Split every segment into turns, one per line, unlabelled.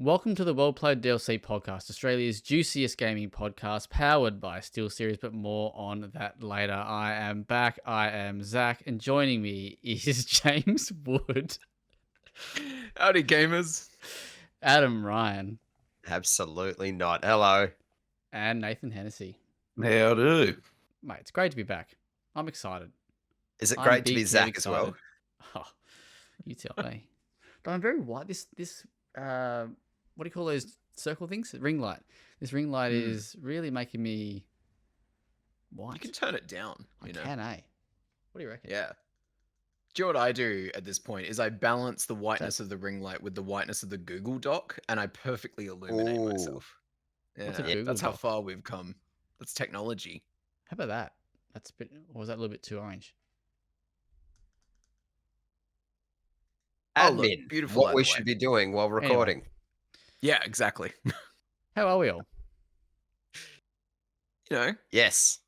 Welcome to the WellPlayed DLC podcast, Australia's juiciest gaming podcast, powered by SteelSeries, but more on that later. I am back. I am Zach, and joining me is James Wood,
Howdy, gamers.
Adam Ryan,
Absolutely not. Hello.
and Nathan Hennessy.
How do?
Mate, it's great to be back. I'm excited.
Is it
I'm
great to be
big,
Zach
big
as well?
excited. Oh, you tell me. But I'm very white. What do you call those circle things? Ring light. This ring light is really making me white.
You can turn it down.
I can, eh? What do you reckon?
Yeah. Do you know what I do at this point? Is I balance the whiteness of the ring light with the whiteness of the Google Doc, and I perfectly illuminate myself. Yeah,
What's a Google
that's how
Doc?
far we've come. That's technology.
How about that? That's a bit, or was that a little bit too orange?
Oh, look,
Admin.
beautiful
What we
either
should
way.
be doing while recording.
Yeah, exactly.
How are we all?
You know,
Yes.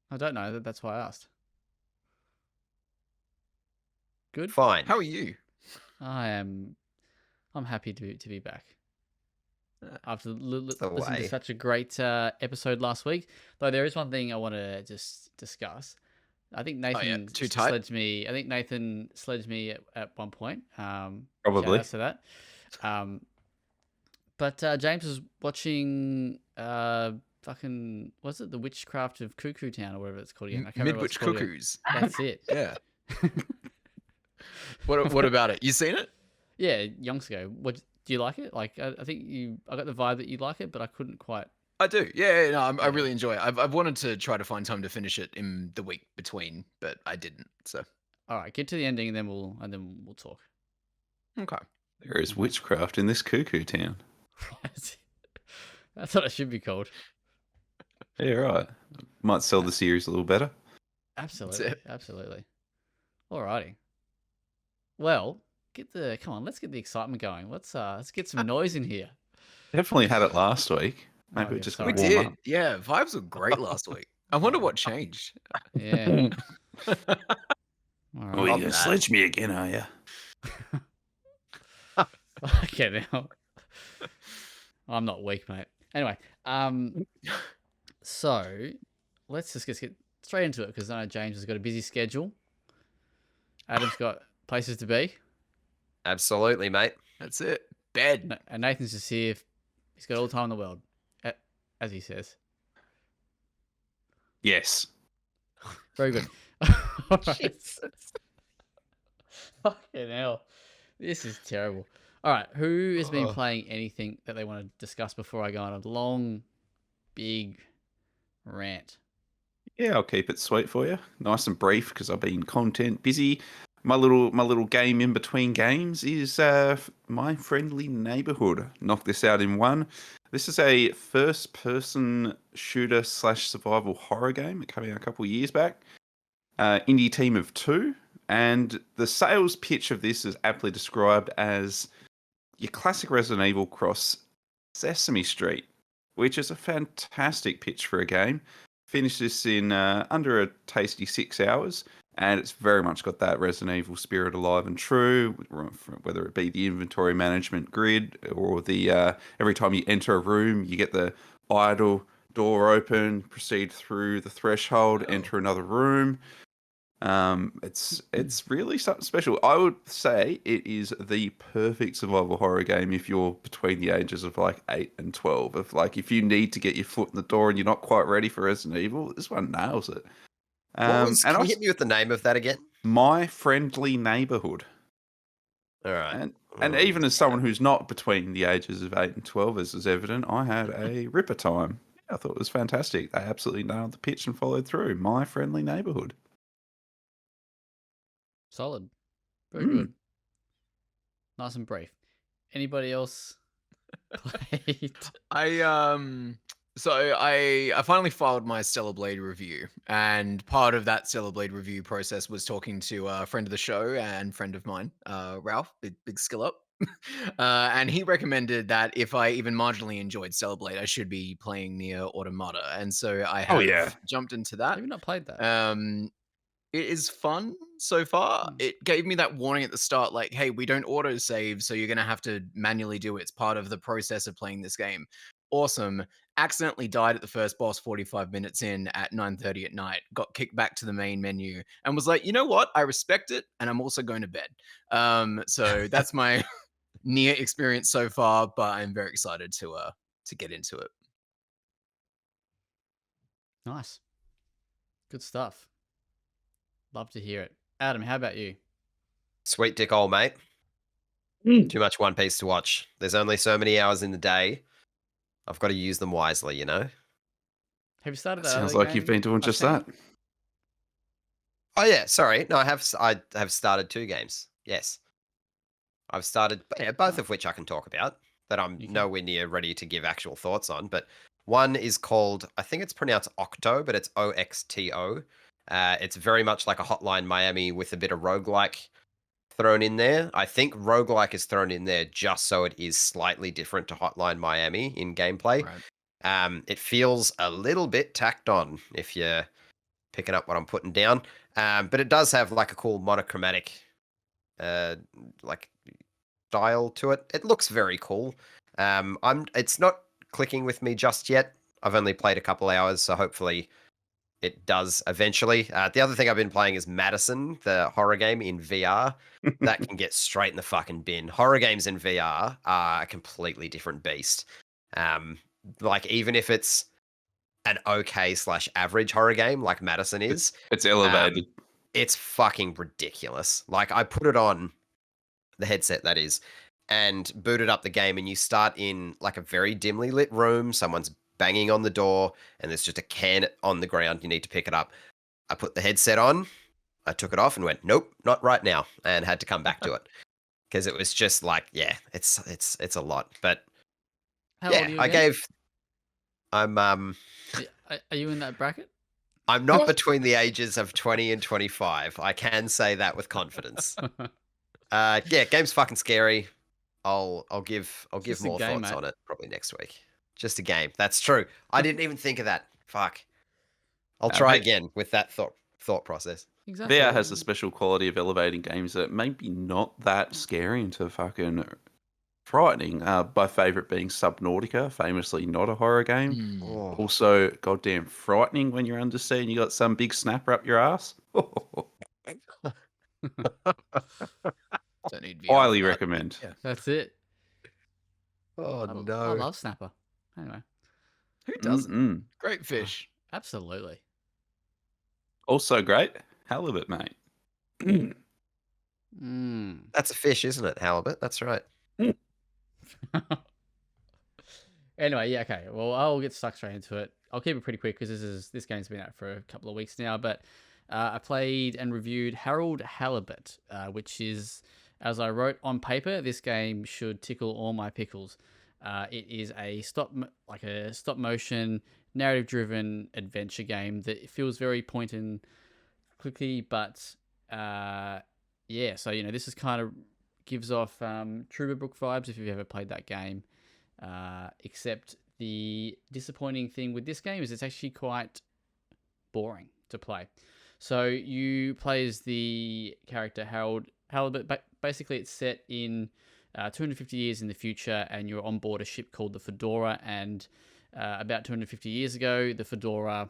I don't know. That's why I asked. Good.
Fine.
how are you?
I'm happy to be back. After
the
listening to
way.
such a great episode last week, though there is one thing I want to just discuss. I think Nathan
Too tight?
sledged me. I think Nathan sledged me at one point.
Probably.
Shout out to that. But James was watching fucking what's it? The Witchcraft of Cuckoo Town or whatever it's called again. I can't remember what
Midwich
it's called again.
Cuckoos.
That's it.
Yeah. What about it? You seen it?
Yeah, yonks ago. What do you like it? Like I think I got the vibe that you like it, but I couldn't quite.
I do. Yeah, no, I really enjoy it. I've wanted to try to find time to finish it in the week between, but I didn't. So
All right, get to the ending and then we'll talk.
okay.
There is witchcraft in this cuckoo town.
That's what it should be called.
Yeah, right. Might sell the series a little better.
Absolutely,
it.
absolutely. Alrighty. Well, come on. Let's get the excitement going. Let's get some noise in here.
Definitely had it last week. Maybe
Oh,
we
yeah,
just
sorry.
got
We
to warm
did.
up.
Yeah, vibes were great last week. I wonder what changed.
Yeah. All right.
Oh, you
Love
gonna
that.
sledge me again, are you?
Okay, now. I'm not weak, mate. Anyway, so let's just get straight into it because I know James has got a busy schedule. Adam's got places to be,
Absolutely, mate.
That's it. Bed.
and Nathan's just here. He's got all the time in the world, as he says.
Yes.
Very good. All right. Fucking hell. This is terrible. All right. Who has been playing anything that they want to discuss before I go on a long, big rant?
Yeah, I'll keep it sweet for you. Nice and brief because I've been content busy. My little game in between games is My Friendly Neighborhood. Knock this out in one. This is a first-person shooter / survival horror game. It came out a couple of years back. Indie team of 2. And the sales pitch of this is aptly described as your classic Resident Evil cross Sesame Street, which is a fantastic pitch for a game. Finished this in under a tasty 6 hours, and it's very much got that Resident Evil spirit alive and true, whether it be the inventory management grid or the every time you enter a room, you get the idle door open, proceed through the threshold, enter another room. It's really something special. I would say it is the perfect survival horror game if you're between the ages of like 8 and 12. If you need to get your foot in the door and you're not quite ready for Resident Evil, this one nails it.
Can you hit me with the name of that again?
My Friendly Neighborhood.
All right.
And even as someone who's not between the ages of 8 and 12, as is evident, I had a ripper time. I thought it was fantastic. They absolutely nailed the pitch and followed through. My Friendly Neighborhood.
Solid. Very good. Nice and brief. Anybody else played?
I finally filed my Stellar Blade review, and part of that Stellar Blade review process was talking to a friend of the show and friend of mine, Ralph, big skill up. And he recommended that if I even marginally enjoyed Stellar Blade, I should be playing Nier Automata, and so I have jumped into that.
Have you not played that?
It is fun so far. It gave me that warning at the start, like, hey, we don't auto save, so you're gonna have to manually do it. It's part of the process of playing this game. Awesome. Accidentally died at the first boss 45 minutes in at 9:30 at night. Got kicked back to the main menu and was like, you know what? I respect it, and I'm also going to bed. So that's my near experience so far, but I'm very excited to get into it.
Nice. Good stuff. Love to hear it. Adam, how about you?
Sweet dick old mate. Too much One Piece to watch. There's only so many hours in the day. I've got to use them wisely, you know?
Have you started that
Sounds
other
like you've
game,
been doing just
Arcane?
that.
Oh yeah, sorry. No, I have started 2 games. Yes. I've started both of which I can talk about that I'm nowhere near ready to give actual thoughts on, but one is called, I think it's pronounced Octo, but it's OXTO. It's very much like a Hotline Miami with a bit of roguelike thrown in there. I think roguelike is thrown in there just so it is slightly different to Hotline Miami in gameplay.
Right.
It feels a little bit tacked on if you're picking up what I'm putting down. But it does have like a cool monochromatic like style to it. It looks very cool. It's not clicking with me just yet. I've only played a couple hours, so hopefully it does eventually. The other thing I've been playing is Madison, the horror game in VR. That can get straight in the fucking bin. Horror games in VR are a completely different beast. Like even if it's an okay/average horror game like Madison is,
It's elevated.
it's fucking ridiculous. Like I put it on the headset that is, and booted up the game, and you start in like a very dimly lit room. Someone's banging on the door, and there's just a can on the ground. You need to pick it up. I put the headset on. I took it off and went, nope, not right now, and had to come back to it because it was just like, yeah, it's a lot. But
How old are you again?
I'm
Are you in that bracket?
I'm not between the ages of 20 and 25. I can say that with confidence. Yeah, game's fucking scary. I'll give
Just a
more
game,
thoughts
mate.
on it probably next week. Just a game. That's true. I didn't even think of that. Fuck. I'll try again with that thought process.
Exactly.
VR has a special quality of elevating games that maybe not that scary into fucking frightening. My favorite being Subnautica, famously not a horror game.
Oh.
Also, goddamn frightening when you're undersea and you got some big snapper up your ass.
Don't need VR
Highly
for that.
recommend.
Yeah.
That's it.
Oh
I
no.
love Snapper. Anyway.
Who doesn't? Great fish.
Absolutely.
Also great, halibut, mate.
That's a fish, isn't it? Halibut. That's right.
Anyway, yeah, okay. Well, I'll get stuck straight into it. I'll keep it pretty quick because this game's been out for a couple of weeks now. But I played and reviewed Harold Halibut, which is, as I wrote on paper, this game should tickle all my pickles. It is a stop motion narrative driven adventure game that feels very point and clicky, but yeah. So this is kind of gives off Trooper Brook vibes if you've ever played that game. Except the disappointing thing with this game is it's actually quite boring to play. So you play as the character Harold Halibut, but basically it's set in 250 years in the future, and you're on board a ship called the Fedora, and about 250 years ago, the Fedora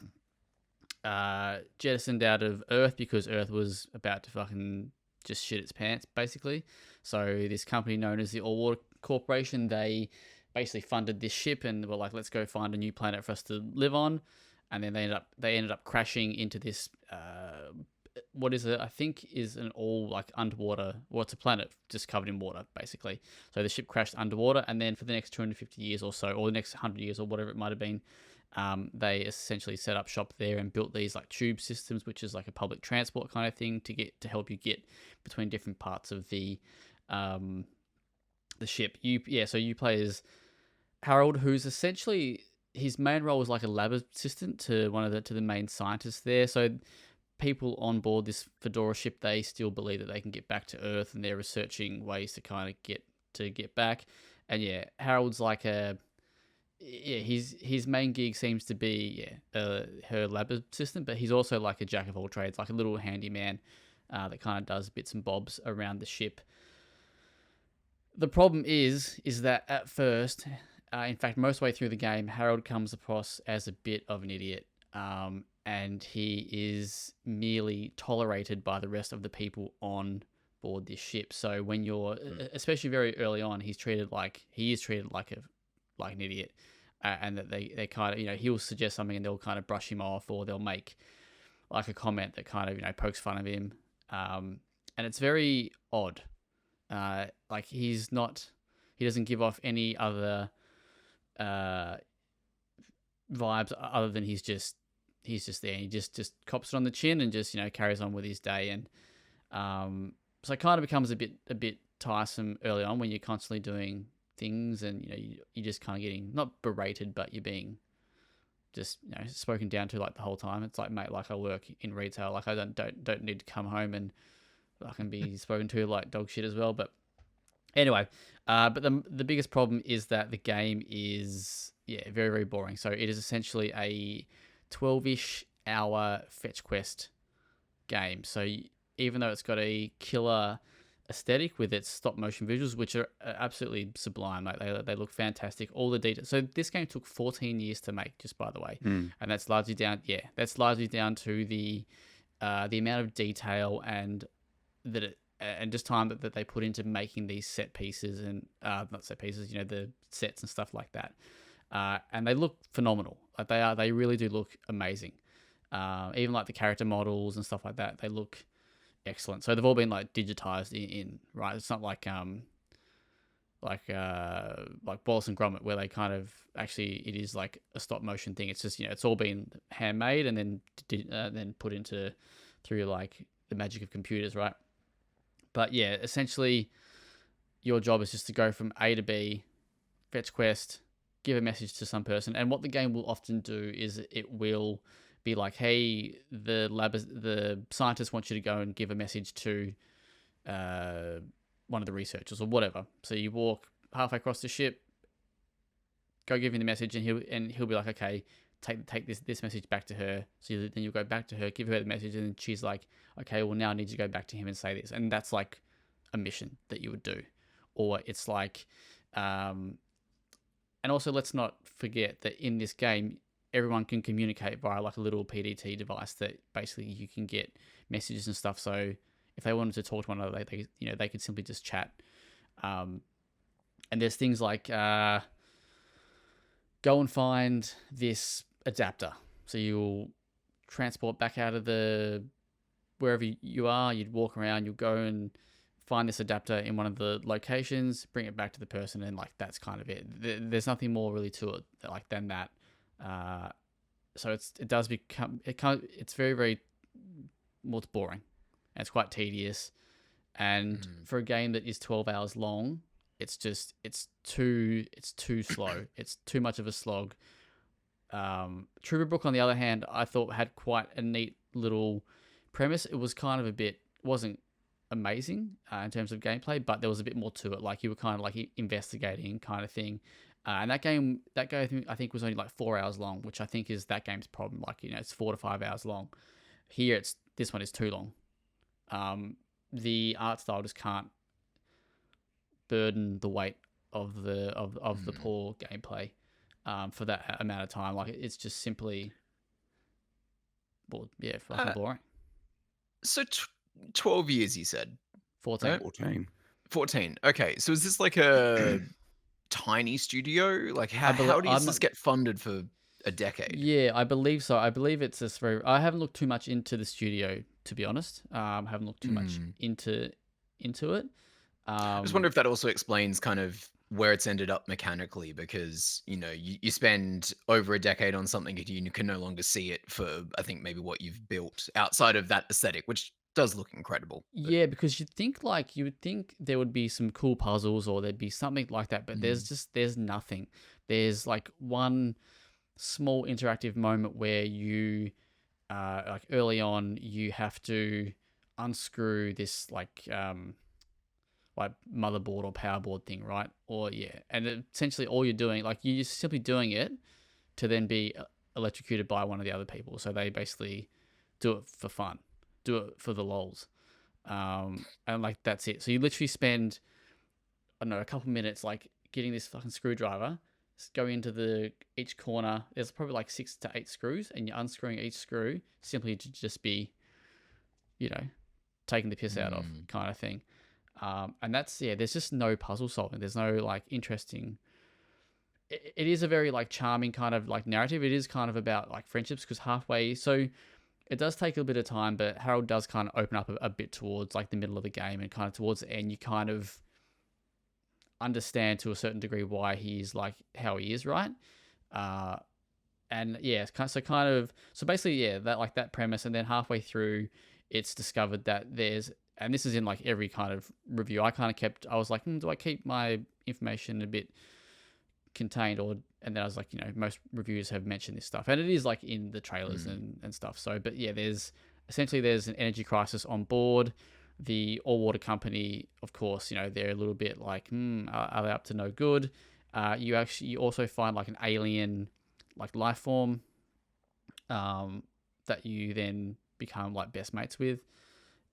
jettisoned out of Earth because Earth was about to fucking just shit its pants, basically. So this company known as the All Water Corporation, they basically funded this ship and were like, let's go find a new planet for us to live on. And then they ended up crashing into this what is it? I think is an all like underwater. Well, it's a planet just covered in water, basically. So the ship crashed underwater, and then for the next 250 years or so, or the next 100 years or whatever it might have been, they essentially set up shop there and built these like tube systems, which is like a public transport kind of thing to help you get between different parts of the ship. So you play as Harold, who's essentially his main role is like a lab assistant to the main scientists there. So people on board this Fedora ship, they still believe that they can get back to Earth, and they're researching ways to kind of get back. And yeah, Harold's like yeah, his main gig seems to be her lab assistant, but he's also like a jack of all trades, like a little handyman that kind of does bits and bobs around the ship. The problem is that at first, in fact, most way through the game, Harold comes across as a bit of an idiot, and he is merely tolerated by the rest of the people on board this ship. So when you're, especially very early on, he is treated like an idiot, and that they kind of, he'll suggest something and they'll kind of brush him off, or they'll make like a comment that kind of pokes fun of him, and it's very odd. Like he doesn't give off any other vibes other than he's just there. And he just cops it on the chin and just carries on with his day, and so it kind of becomes a bit tiresome early on when you're constantly doing things, and you're just kind of getting not berated, but you're being just spoken down to like the whole time. It's like, mate, like I work in retail, like I don't need to come home and I can be spoken to like dog shit as well. But anyway, but the biggest problem is that the game is very, very boring. So it is essentially a 12-ish hour fetch quest game. So even though it's got a killer aesthetic with its stop motion visuals, which are absolutely sublime, like they look fantastic, all the details. So this game took 14 years to make, just by the way, and that's largely down to the amount of detail and just time that they put into making these set pieces, and not set pieces, the sets and stuff like that. And they look phenomenal. Like they really do look amazing. Even like the character models and stuff like that, they look excellent. So they've all been like digitized in right. It's not like Wallace and Gromit, where they kind of actually, it is like a stop motion thing. It's just it's all been handmade and then put into through like the magic of computers, right? But yeah, essentially, your job is just to go from A to B, fetch quest, give a message to some person. And what the game will often do is it will be like, hey, the scientist wants you to go and give a message to one of the researchers or whatever. So you walk halfway across the ship, go give him the message, and he'll be like, okay, take this message back to her. So then you'll go back to her, give her the message, and then she's like, okay, well, now I need to go back to him and say this. And that's like a mission that you would do. Or it's like, and also let's not forget that in this game, everyone can communicate via like a little PDT device that basically you can get messages and stuff. So if they wanted to talk to one another, they could simply just chat. And there's things like, go and find this adapter. So you'll transport back out of wherever you are, you'd walk around, you'll go and find this adapter in one of the locations, bring it back to the person, and like that's kind of it. There's nothing more really to it than that. So it's very, very, well, it's boring, and it's quite tedious, and for a game that is 12 hours long, it's too slow. It's too much of a slog. Trooper Brook, on the other hand, I thought had quite a neat little premise. It was kind of wasn't amazing in terms of gameplay, but there was a bit more to it. Like you were kind of like investigating kind of thing. And that game, I think was only like 4 hours long, which I think is that game's problem. Like, it's 4 to 5 hours long. Here, this one is too long. The art style just can't burden the weight of the poor gameplay for that amount of time. Like, it's just simply, well, yeah, fucking boring.
So 12 years, you said?
14.
Right? 14. Okay, so is this like a tiny studio? Like, how does this get funded for a decade?
Yeah, I believe so. I believe it's this very. I haven't looked too much into the studio, to be honest. I haven't looked too much into it.
I just wonder if that also explains kind of where it's ended up mechanically, because you spend over a decade on something and you can no longer see it for, I think, maybe what you've built outside of that aesthetic, which does look incredible.
Yeah, because you would think there would be some cool puzzles or there'd be something like that, but there's nothing. There's like one small interactive moment where you like early on you have to unscrew this like like motherboard or power board thing, right? Or and essentially all you're doing, like you're just simply doing it to then be electrocuted by one of the other people. So they basically do it for fun, do it for the lols, and like that's it. So you literally spend, I don't know, a couple minutes like getting this fucking screwdriver, going into each corner. There's probably like 6 to 8 screws, and you're unscrewing each screw simply to just be, taking the piss out of kind of thing. And that's, there's just no puzzle solving. There's no like interesting. It is a very like charming kind of like narrative. It is kind of about like friendships, because halfway, so it does take a bit of time, but Harold does kind of open up a bit towards like the middle of the game, and kind of towards the end, you kind of understand to a certain degree why he's like how he is, right? And so basically, that like that premise, and then halfway through, it's discovered that and this is in like every kind of review. I was like, do I keep my information a bit contained, and then I was like, most reviews have mentioned this stuff, and it is like in the trailers and stuff. So, but there's an energy crisis on board. The all water company, of course, they're a little bit like, are they up to no good? You also find like an alien like life form that you then become like best mates with.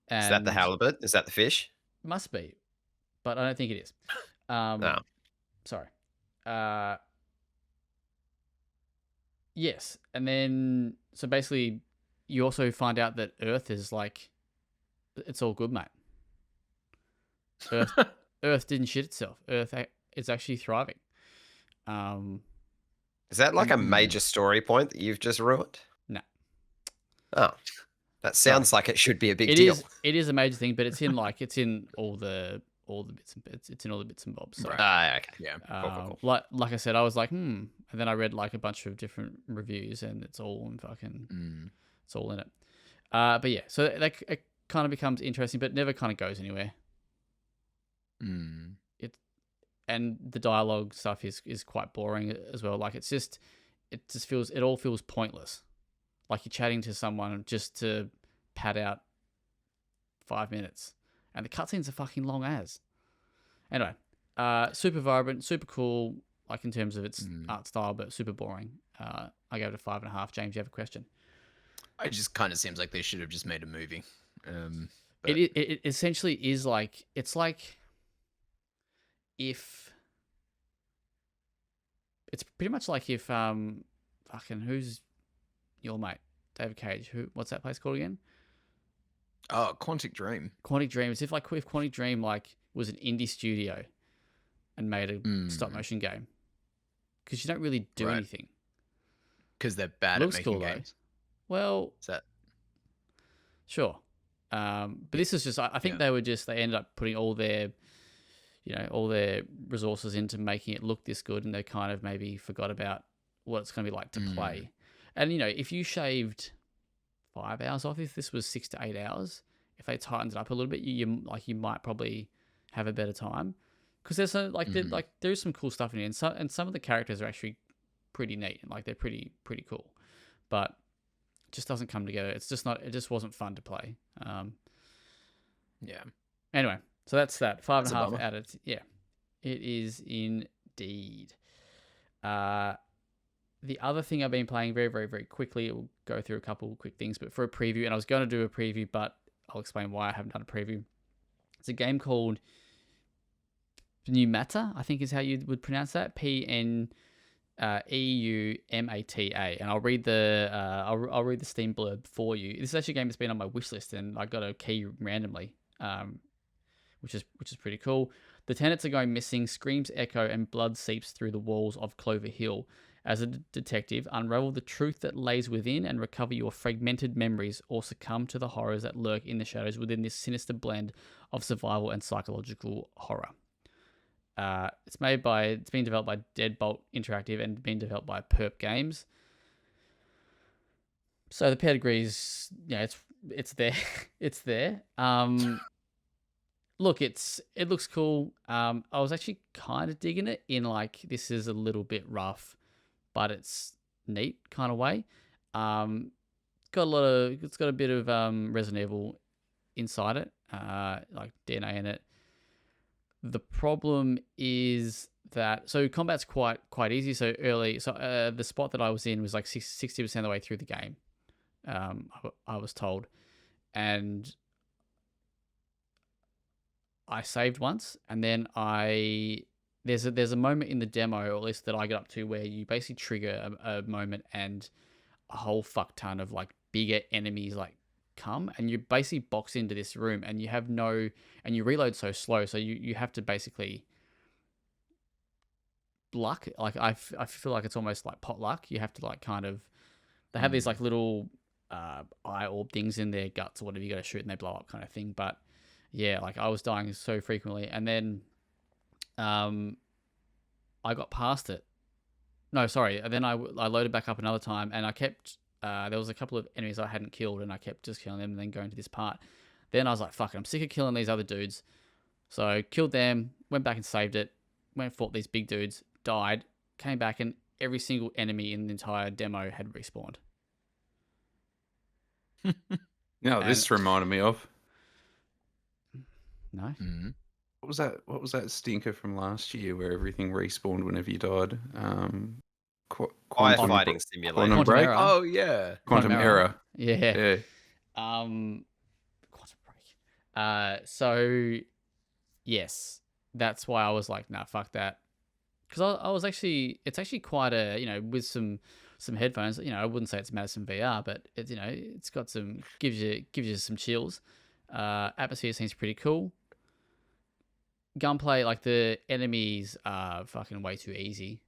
And
Is that the halibut? Is that the fish?
Must be, but I don't think it is.
No.
Sorry. Yes, and then so basically, you also find out that Earth is like, it's all good, mate. Earth didn't shit itself. Earth is actually thriving.
Is that like a major story point that you've just ruined?
No.
Oh, that sounds like it should be a big deal.
It is a major thing, but it's in all the bits and bits. It's in all the bits and bobs. So,
okay.
Yeah.
Cool.
Like I said, I was like, and then I read like a bunch of different reviews, and it's all in fucking, it's all in it. But so it kind of becomes interesting, but never kind of goes anywhere. And the dialogue stuff is quite boring as well. Like it all feels pointless. Like you're chatting to someone just to pad out 5 minutes, and the cutscenes are fucking long as. Anyway, super vibrant, super cool, like in terms of its art style, but super boring. I go to 5.5. James, you have a question?
It just kind of seems like they should have just made a movie.
It essentially is like, it's like if it's pretty much like if fucking, who's your mate, David Cage, what's that place called again?
Oh, Quantic Dream.
Quantic Dream. It's if Quantic Dream like was an indie studio and made a stop motion game, because you don't really do anything.
Because they're bad at making games.
Well,
is that
sure? But this is just, I think they ended up putting all their resources into making it look this good, and they kind of maybe forgot about what it's going to be like to play. And if you shaved 5 hours off, if this was 6 to 8 hours, if they tightened it up a little bit, you might probably have a better time, because there's there's some cool stuff in it, and some of the characters are actually pretty neat, and like they're pretty cool, but it just doesn't come together. It's just not. It just wasn't fun to play. Anyway, so that's that 5.5 out of it is indeed. The other thing I've been playing very, very, very quickly, we'll go through a couple quick things, but for a preview, and I was going to do a preview, but I'll explain why I haven't done a preview. It's a game called Pneumata, I think is how you would pronounce that. PNEUMATA, and I'll read the Steam blurb for you. This is actually a game that's been on my wish list, and I got a key randomly, which is pretty cool. The tenants are going missing, screams echo, and blood seeps through the walls of Clover Hill. As a detective, unravel the truth that lays within and recover your fragmented memories, or succumb to the horrors that lurk in the shadows within this sinister blend of survival and psychological horror. It's been developed by Deadbolt Interactive and been developed by Perp Games. So the pedigree's, it's there. It's there. Look, it looks cool. I was actually kind of digging it in like, this is a little bit rough, but it's neat kind of way. It's got a bit of Resident Evil inside it, like DNA in it. The problem is that combat's quite easy. So early, the spot that I was in was like 60% of the way through the game. I was told, and I saved once, and then there's a moment in the demo, or at least that I got up to, where you basically trigger a moment and a whole fuck ton of like bigger enemies like come, and you basically box into this room, and you reload so slow, so you have to basically luck. Like I feel like it's almost like pot luck. You have to like kind of, they have these like little eye orb things in their guts or whatever you got to shoot and they blow up kind of thing. But yeah, like I was dying so frequently, and then I got past it. No, sorry. And then I loaded back up another time, and I kept there was a couple of enemies I hadn't killed, and I kept just killing them and then going to this part. Then I was like, fuck it, I'm sick of killing these other dudes. So I killed them, went back and saved it, went and fought these big dudes, died, came back, and every single enemy in the entire demo had respawned.
No, this reminded me of.
No?
What was that stinker from last year where everything respawned whenever you died?
Firefighting simulator.
Quantum Break?
Error.
Oh yeah.
Quantum Error.
Yeah.
Yeah.
Quantum Break. So yes, that's why I was like, nah, fuck that. Because I was actually, it's actually quite a, with some headphones, I wouldn't say it's Madison VR, but it's, it's got some, gives you some chills. Atmosphere seems pretty cool. Gunplay, like the enemies are fucking way too easy.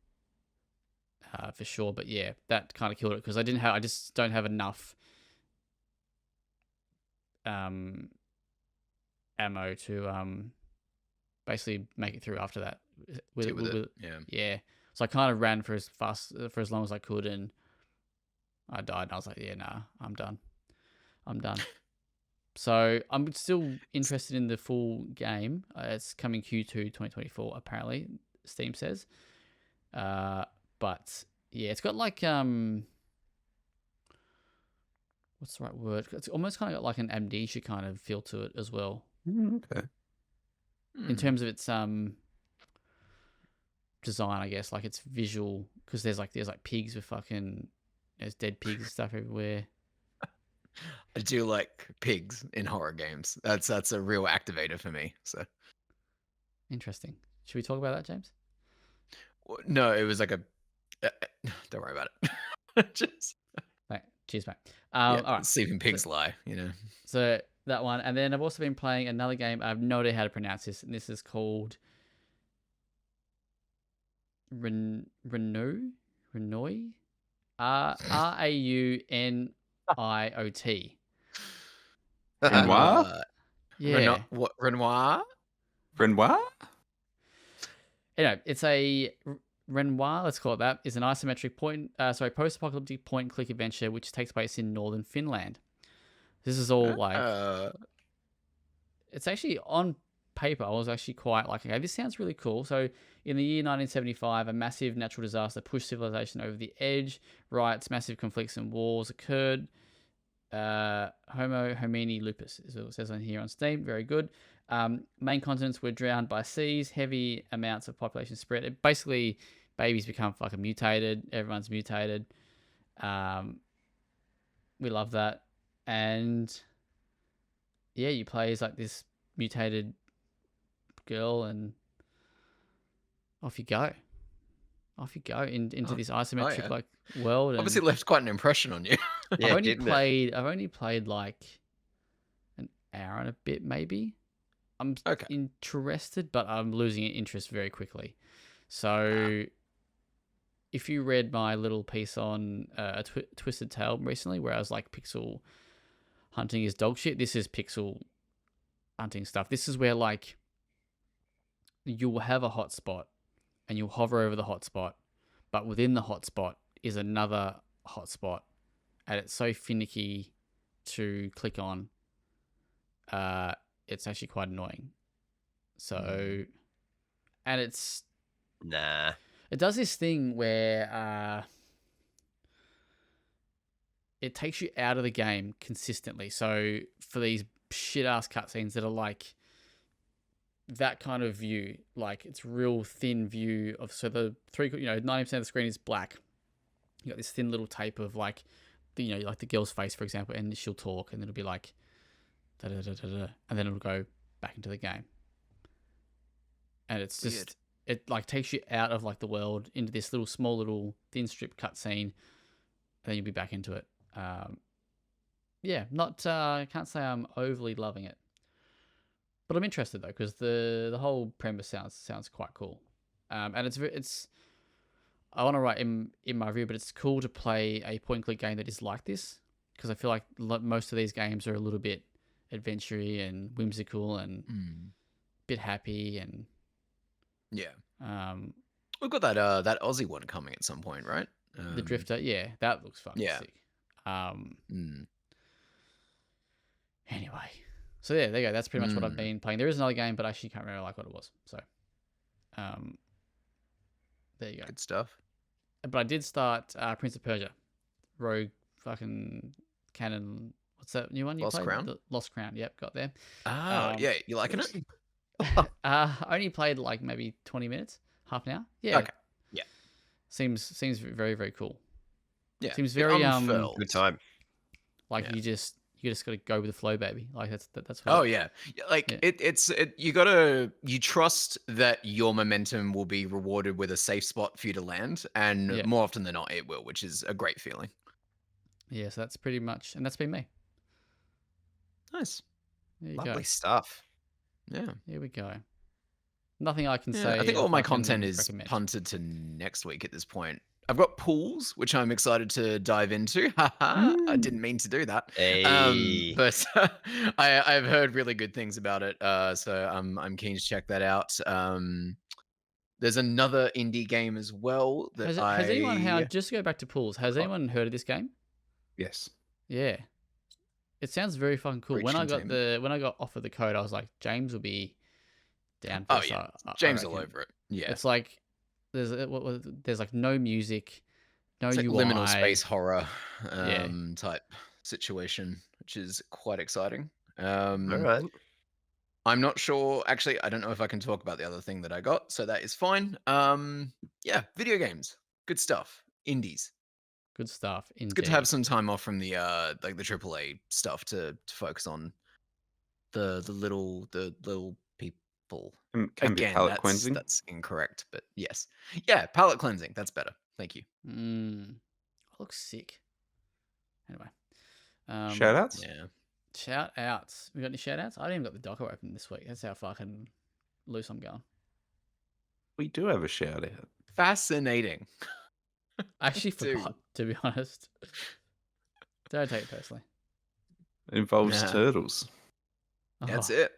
For sure, but yeah, that kind of killed it because I just don't have enough ammo to basically make it through after that. Yeah. So I kind of ran for as long as I could, and I died, and I was like, yeah, nah, I'm done. So I'm still interested in the full game. It's coming Q2 2024, apparently, Steam says. But yeah, it's got like what's the right word? It's almost kind of got like an Amnesia kind of feel to it as well.
Okay.
In terms of its design, I guess, like it's visual, because there's like pigs with fucking, there's dead pigs and stuff everywhere.
I do like pigs in horror games. That's a real activator for me. So
Interesting. Should we talk about that, James?
no, it was like a. Don't worry about it. Just
Right. Cheers, mate.
all
right.
Sleeping pigs lie.
So that one, and then I've also been playing another game. I have no idea how to pronounce this, and this is called Renoy, Rauniot.
Renoir?
Yeah.
What Renoir?
Renoir?
Anyway, it's a Renoir, let's call it that, is an isometric post-apocalyptic point-and-click adventure which takes place in northern Finland. This is all it's actually on paper, I was actually quite like, okay, this sounds really cool. So in the year 1975, a massive natural disaster pushed civilization over the edge. Riots, massive conflicts and wars occurred. Homo homini lupus is what it says on here on Steam. Very good. Main continents were drowned by seas. Heavy amounts of population spread. Basically, babies become fucking mutated. Everyone's mutated. We love that. And yeah, you play as like this mutated girl, and off you go into this isometric world. And
Obviously left quite an impression on you.
Yeah,
I've only played like an hour and a bit, maybe. I'm interested, but I'm losing interest very quickly. So if you read my little piece on a Twisted Tale recently, where I was like, pixel hunting is dog shit, this is pixel hunting stuff. This is where like you'll have a hotspot and you'll hover over the hotspot, but within the hotspot is another hotspot, and it's so finicky to click on. It's actually quite annoying. So, and it's it does this thing where it takes you out of the game consistently. So for these shit ass cutscenes that are like that kind of view, like it's real thin view of, so the 90% of the screen is black. You got this thin little tape of like like the girl's face, for example, and she'll talk, and it'll be like da da da da da, and then it'll go back into the game, and it's just
Weird.
it like takes you out of like the world into this small little thin strip cutscene, and then you'll be back into it. Yeah, not I can't say I'm overly loving it, but I'm interested though, because the whole premise sounds quite cool, and it's I want to write in my review, but it's cool to play a point and click game that is like this, because I feel like most of these games are a little bit adventure-y and whimsical and a bit happy, and
we've got that Aussie one coming at some point, right?
the Drifter, yeah, that looks fucking
yeah.
sick. Anyway, so yeah, there you go. That's pretty much what I've been playing. There is another game, but I actually can't remember like what it was. So, there you go.
Good stuff.
But I did start Prince of Persia, Rogue fucking Canon. What's that new one you
Lost
played?
Crown?
Lost Crown. Yep, got there.
Yeah, you liking it?
I only played like maybe 20 minutes, half an hour. Yeah.
Okay. Yeah.
Seems very, very cool.
Yeah.
Seems very
unfurled.
Good time.
like
Yeah.
you just got to go with the flow, baby. Like that's what
Oh yeah, like you trust that your momentum will be rewarded with a safe spot for you to land, and
Yeah.
more often than not it will, which is a great feeling.
Yeah, so that's pretty much, and that's been me.
Nice.
There you
Lovely
go.
stuff.
Yeah.
Here we go. Nothing I can
Yeah,
say.
I think
or
all my
fucking
content is
recommend.
punted to next week at this point. I've got pools, which I'm excited to dive into. I didn't mean to do that.
Hey.
But I've heard really good things about it. So I'm keen to check that out. There's another indie game as well that
Has anyone just to go back to pools? Has anyone heard of this game?
Yes.
Yeah. It sounds very fucking cool.
Breach
When I
Containment.
got offered the code, I was like, James will be down for
Oh
this.
yeah,
I
James all
reckon.
over it. Yeah,
It's like there's like no music, no
it's like
UI.
liminal space horror
Yeah.
type situation, which is quite exciting.
All right.
I'm not sure. Actually, I don't know if I can talk about the other thing that I got, so that is fine. Yeah, video games, good stuff. Indies.
Good stuff.
It's good to have some time off from the like the AAA stuff to focus on the little people.
Can be palate
Again,
cleansing.
that's incorrect, but yes, yeah, palate cleansing. That's better. Thank you.
Looks sick. Anyway,
Shout outs?
Yeah.
shout outs. We got any shout outs? I didn't even got the docker open this week. That's how fucking loose I'm going.
We do have a shout out.
Fascinating.
I actually
Dude.
forgot, to be honest. Don't take it personally.
It involves
Nah.
turtles.
That's
Oh,
it.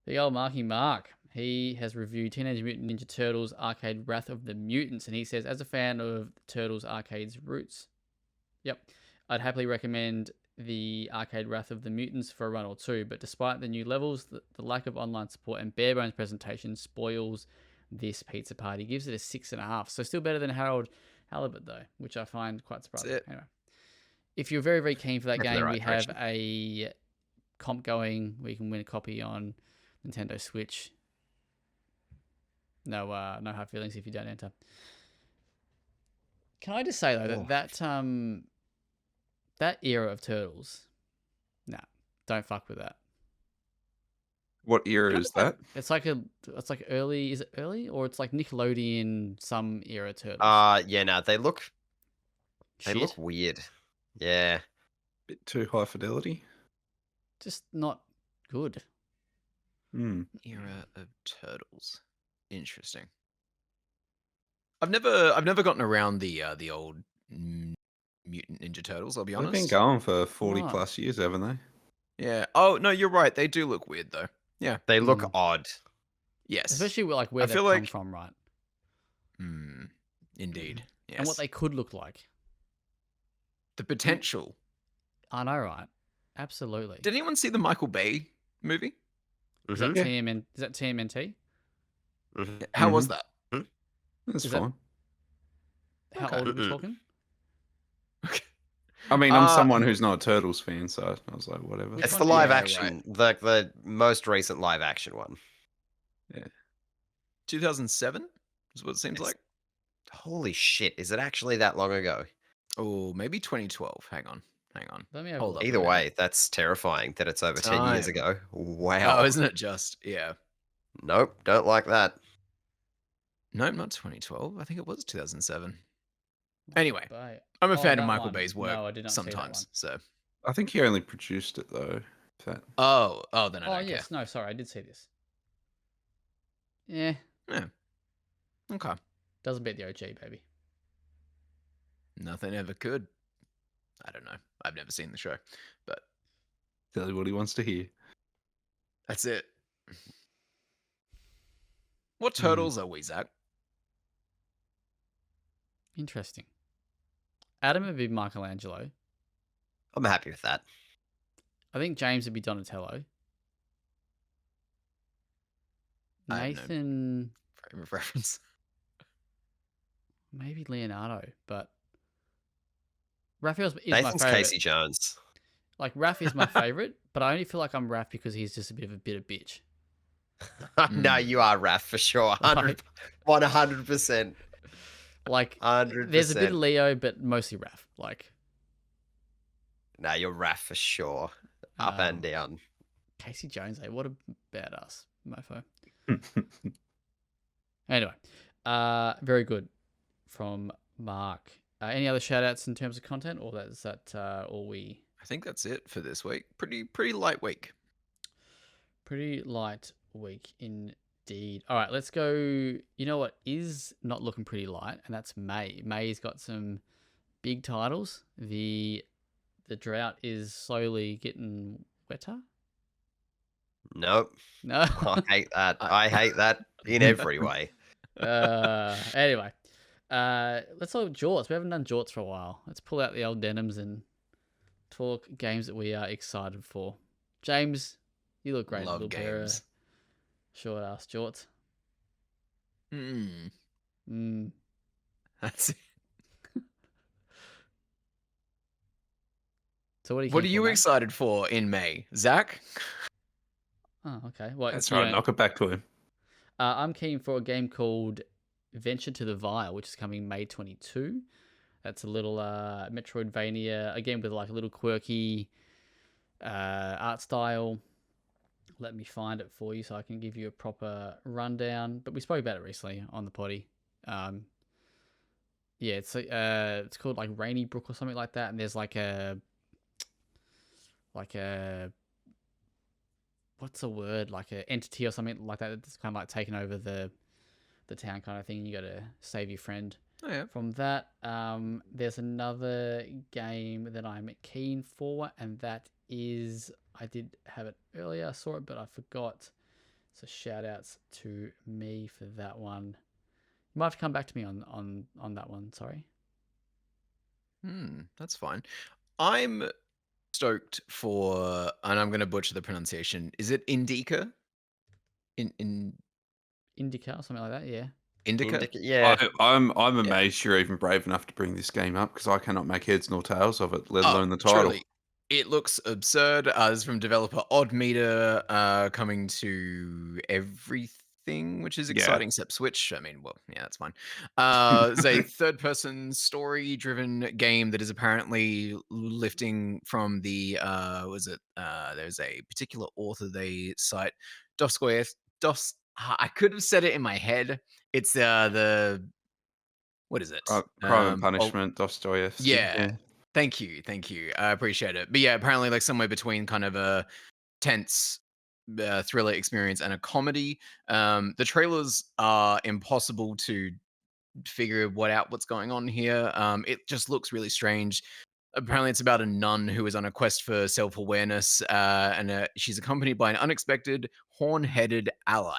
The old Marky Mark. He has reviewed Teenage Mutant Ninja Turtles Arcade Wrath of the Mutants, and he says, as a fan of Turtles Arcade's roots, yep, I'd happily recommend the Arcade Wrath of the Mutants for a run or two, but despite the new levels, the lack of online support and bare bones presentation spoils this pizza party. Gives it a 6.5, so still better than Harold Halibut though, which I find quite surprising.
it.
Anyway, if you're very, very keen for that
Moving in the
game,
right
we have
direction.
a comp going where you can win a copy on Nintendo Switch. No hard feelings if you don't enter. Can I just say though that era of Turtles, nah, don't fuck with that.
What era is that?
It's like early. Is it early or it's like Nickelodeon some era Turtles?
Yeah, no, they look
Shit.
weird. Yeah.
Bit too high fidelity.
Just not good.
Era of Turtles. Interesting. I've never gotten around the old Mutant Ninja Turtles. I'll be
They've
honest.
been going for 40
Right.
plus years, haven't they?
Yeah. Oh no, you're right. They do look weird though. Yeah.
They look
Mm.
odd.
Yes.
Especially with, like where
I
they
feel
come
like-
from, right?
Indeed. Yes.
And what they could look like.
the potential.
I know, right? Absolutely.
Did anyone see the Michael Bay movie?
Is that
Yeah.
Is that TMNT?
How was that?
That's
Is that-
fine.
How
Okay.
old are we
Mm-mm.
talking?
I mean, I'm
Uh,
someone who's not a Turtles fan, so I was like, whatever.
Which
It's
one
the
do you-
live
Yeah,
action, the most recent live action one.
2007 is what it seems
It's-
like.
Holy shit! Is it actually that long ago?
Oh, maybe 2012. Hang on.
Let me have a
Hold
look.
up.
Either way, that's terrifying that it's over 10 years
Time.
ago. Wow.
Oh, isn't it just? Yeah.
Nope, don't like that.
No, not 2012. I think it was 2007. Anyway,
Bay.
I'm a
Oh,
fan of
that
Michael
one.
Bay's work
No, I did not see that
sometimes.
one.
So.
I think he only produced it though. If that
Oh, then I
Oh
don't
yes, no, sorry, I did see this. Yeah,
care. Yeah. Okay.
doesn't beat the OG, baby.
Nothing ever could. I don't know. I've never seen the show, but
tell you what he wants to hear.
that's it. What
Hmm.
turtles are we, Zach?
Interesting. Adam would be Michelangelo.
I'm happy with that.
I think James would be Donatello.
I have no-
Nathan,
Frame of reference.
maybe Leonardo, but Raphael's is
Nathan's
my favorite.
Casey Jones.
Like Raph is my favorite, but I only feel like I'm Raph because he's just a bit of a bitch.
No,
Mm.
you are Raph for sure. 100%.
Like
100%.
there's a bit of Leo, but mostly Raph. Like
No, you're Raph for sure. Up and down.
Casey Jones, what a badass mofo. Anyway, very good from Mark. Any other shout outs in terms of content, or is that all we?
I think that's it for this week. Pretty light week.
Pretty light week indeed. All right, let's go. You know what is not looking pretty light, and that's May. May's got some big titles. The drought is slowly getting wetter.
Nope.
No.
I hate that. I hate that in every way.
Anyway, let's talk jorts. We haven't done jorts for a while. Let's pull out the old denims and talk games that we are excited for. James, you look great.
Love
Little pair of
games.
short ass jorts.
Mm. That's it.
So what are you?
What are
keen
you
for, mate?
excited for in May, Zach?
Oh, okay. Well,
That's
you
right.
know,
Knock it back to him.
I'm keen for a game called Venture to the Vile, which is coming May 22. That's a little Metroidvania, again with like a little quirky art style. Let me find it for you so I can give you a proper rundown. But we spoke about it recently on the potty. Yeah, it's called like Rainy Brook or something like that, and there's like a what's the word, like an entity or something like that that's kind of like taking over the town kind of thing. You got to save your friend.
Oh yeah.
From that, there's another game that I'm keen for, and that is, I did have it earlier, I saw it, but I forgot. So shout outs to me for that one. You might have to come back to me on that one, sorry.
That's fine. I'm stoked for, and I'm going to butcher the pronunciation. Is it Indica?
Indica or something like that, yeah.
Indica?
Yeah.
I'm amazed you're even brave enough to bring this game up because I cannot make heads nor tails of it, let alone the title.
Truly. It looks absurd. This is from developer Odd Meter, coming to everything, which is
Yeah.
exciting, except Switch. I mean, well, yeah, that's fine. It's a third-person story-driven game that is apparently lifting from the there's a particular author they cite, I could have said it in my head. It's the what is it?
Crime and Punishment, Dostoevsky.
Yeah. Thank you. I appreciate it. But yeah, apparently like somewhere between kind of a tense thriller experience and a comedy. The trailers are impossible to figure what's going on here. It just looks really strange. Apparently, it's about a nun who is on a quest for self-awareness, and she's accompanied by an unexpected horn-headed ally.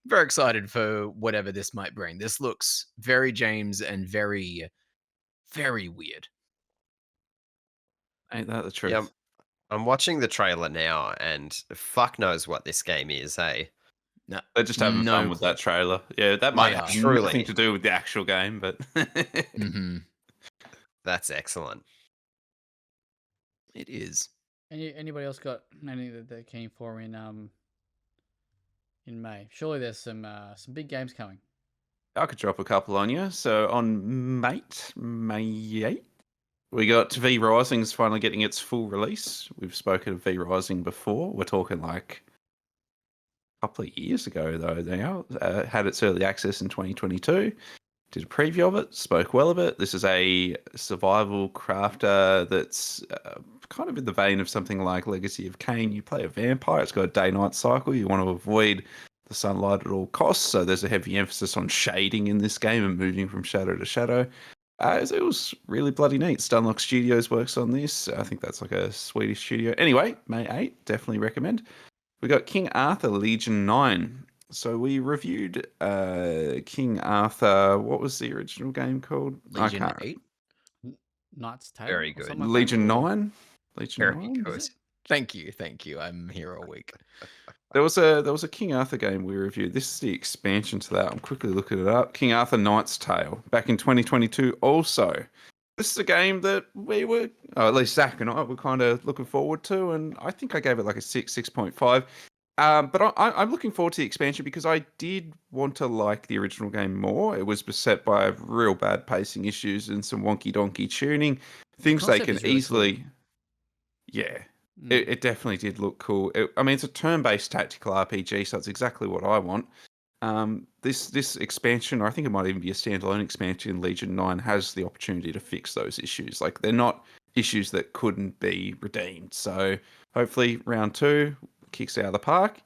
Very excited for whatever this might bring. This looks very James and very, very weird.
Ain't that the truth?
Yeah, I'm watching the trailer now, and fuck knows what this game is, hey?
No,
They're just having
no
fun with that trailer. Yeah, that might have
truly.
nothing to do with the actual game, but
Mm-hmm.
That's excellent.
It is.
Anybody else got anything that they're keen for in May? Surely there's some big games coming.
I could drop a couple on you. So on May 8th, we got V Rising's finally getting its full release. We've spoken of V Rising before. We're talking like a couple of years ago, though. Now had its early access in 2022. Did a preview of it. Spoke well of it. This is a survival crafter that's kind of in the vein of something like Legacy of Kain. You play a vampire. It's got a day-night cycle. You want to avoid the sunlight at all costs. So there's a heavy emphasis on shading in this game and moving from shadow to shadow. It was really bloody neat. Stunlock Studios works on this. I think that's like a Swedish studio. Anyway, May 8th, definitely recommend. We got King Arthur Legion 9. So we reviewed King Arthur. What was the original game called?
Legion 8?
Knight's Tale?
Very
or
good.
something like that,
Legion
or-
9. Legion
Very
9.
good.
Thank you. I'm Hero Week.
There was a King Arthur game we reviewed. This is the expansion to that. I'm quickly looking it up. King Arthur Knight's Tale, back in 2022 also. This is a game that we were, at least Zach and I were kind of looking forward to, and I think I gave it like a 6.5. But I'm looking forward to the expansion because I did want to like the original game more. It was beset by real bad pacing issues and some wonky donkey tuning. Things they
concept
can
is really
easily...
cool.
Yeah.
Mm.
It definitely did look cool. I mean, it's a turn-based tactical RPG, so it's exactly what I want. This expansion, or I think it might even be a standalone expansion, Legion 9, has the opportunity to fix those issues. Like, they're not issues that couldn't be redeemed. So hopefully round 2 kicks out of the park.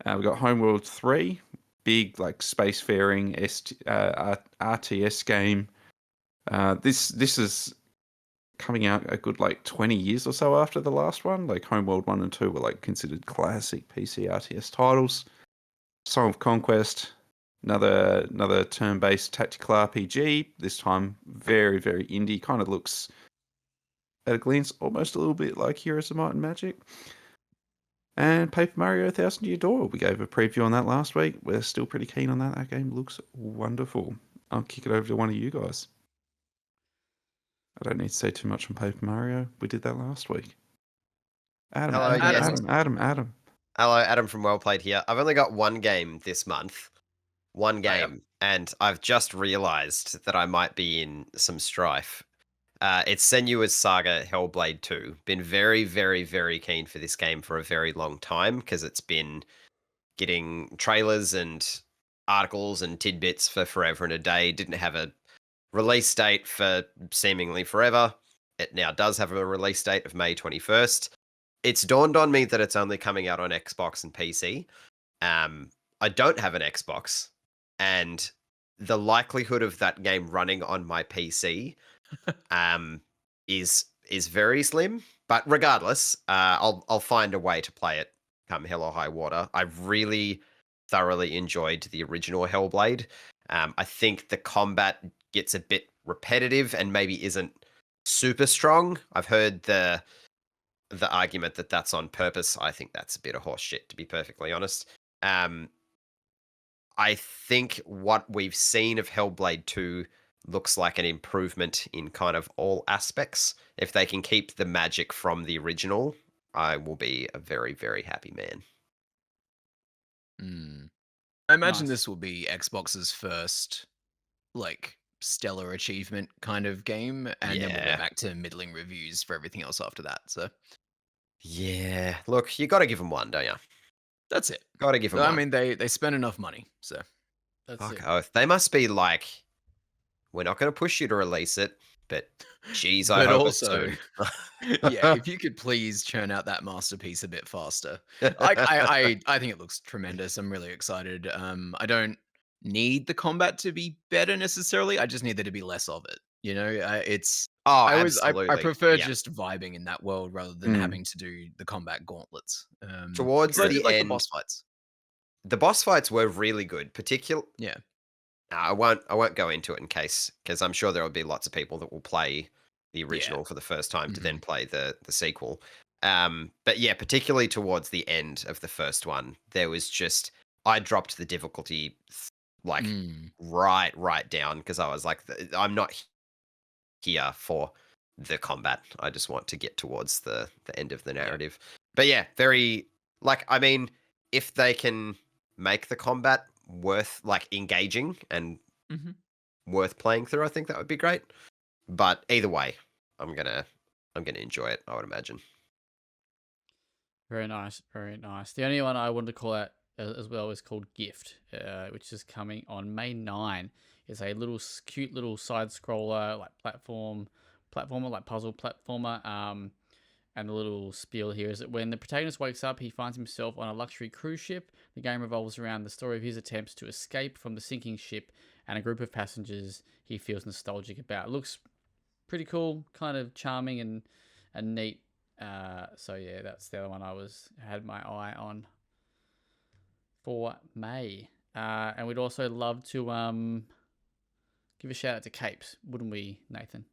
We've got Homeworld 3, big like spacefaring RTS game. This is coming out a good like 20 years or so after the last one. Like Homeworld 1 and 2 were like considered classic PC RTS titles. Song of Conquest, another turn-based tactical RPG. This time very, very indie. Kind of looks at a glance almost a little bit like Heroes of Might and Magic. And Paper Mario 1000 Year Door. We gave a preview on that last week. We're still pretty keen on that. That game looks wonderful. I'll kick it over to one of you guys. I don't need to say too much on Paper Mario. We did that last week. Adam.
Hello, Adam from WellPlayed here. I've only got one game this month. One game. And I've just realized that I might be in some strife. It's Senua's Saga Hellblade 2. Been very, very, very keen for this game for a very long time because it's been getting trailers and articles and tidbits for forever and a day. Didn't have a release date for seemingly forever. It now does have a release date of May 21st. It's dawned on me that it's only coming out on Xbox and PC. I don't have an Xbox, and the likelihood of that game running on my PC is very slim. But regardless, I'll find a way to play it come hell or high water. I really thoroughly enjoyed the original Hellblade. I think the combat gets a bit repetitive and maybe isn't super strong. I've heard the argument that that's on purpose. I think that's a bit of horse shit, to be perfectly honest. I think what we've seen of Hellblade 2 looks like an improvement in kind of all aspects. If they can keep the magic from the original, I will be a very, very happy man.
I imagine
Nice.
this will be Xbox's first, like, stellar achievement kind of game, and then we'll
Yeah.
go back to middling reviews for everything else after that. So
Yeah. Look, you got to give them one, don't you?
that's it.
Got to give them
I
one.
mean, they spend enough money, so
That's
Fuck
it.
oath. They must be like, we're not going to push you to release it, but geez, I
But
hope
also,
it's
yeah,
soon.
if you could please churn out that masterpiece a bit faster. I think it looks tremendous. I'm really excited. I don't need the combat to be better necessarily. I just need there to be less of it. You know, it's
Oh,
I
absolutely.
prefer
Yeah.
just vibing in that world rather than having to do the combat gauntlets.
Towards
because I did
the
like the
end-
boss fights.
The boss fights were really good, particularly.
Yeah.
I won't go into it because I'm sure there will be lots of people that will play the original for the first time to then play the sequel. But yeah, particularly towards the end of the first one, there was just I dropped the difficulty like right down because I was like, I'm not here for the combat. I just want to get towards the end of the narrative. But yeah, very like I mean, if they can make the combat worth like engaging and
Mhm.
worth playing through, I think that would be great. But either way, I'm gonna enjoy it, I would imagine.
Very nice, very nice. The only one I wanted to call out as well is called Gift, which is coming on May 9. It's a little cute little side scroller, like platformer, like puzzle platformer. And the little spiel here is that when the protagonist wakes up, he finds himself on a luxury cruise ship. The game revolves around the story of his attempts to escape from the sinking ship and a group of passengers he feels nostalgic about. It looks pretty cool, kind of charming and neat. So yeah, that's the other one I had my eye on for May. And we'd also love to give a shout out to Capes, wouldn't we, Nathan?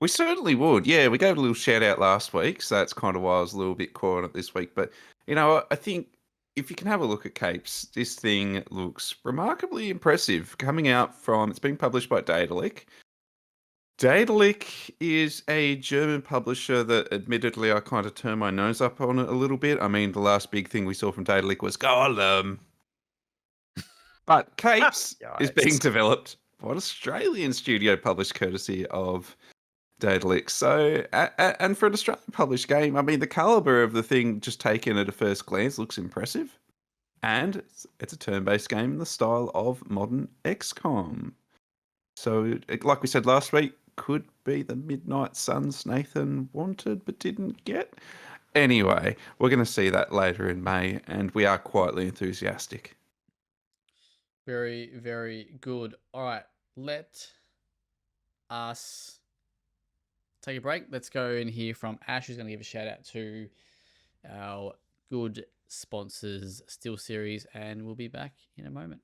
We certainly would. Yeah, we gave a little shout out last week, so that's kind of why I was a little bit caught on it this week. But, I think if you can have a look at Capes, this thing looks remarkably impressive. Coming out it's being published by Daedalic. Daedalic is a German publisher that admittedly I kind of turn my nose up on it a little bit. I mean, the last big thing we saw from Daedalic was Golem. But Capes is being developed by an Australian studio published courtesy of Daedalic. So, and for an Australian published game, I mean, the caliber of the thing just taken at a first glance looks impressive. And it's a turn-based game in the style of modern XCOM. So, like we said last week, could be the Midnight Suns Nathan wanted but didn't get. Anyway, we're going to see that later in May, and we are quietly enthusiastic.
Very, very good. All right, let us take a break. Let's go and hear from Ash, who's going to give a shout out to our good sponsors, SteelSeries, and we'll be back in a moment.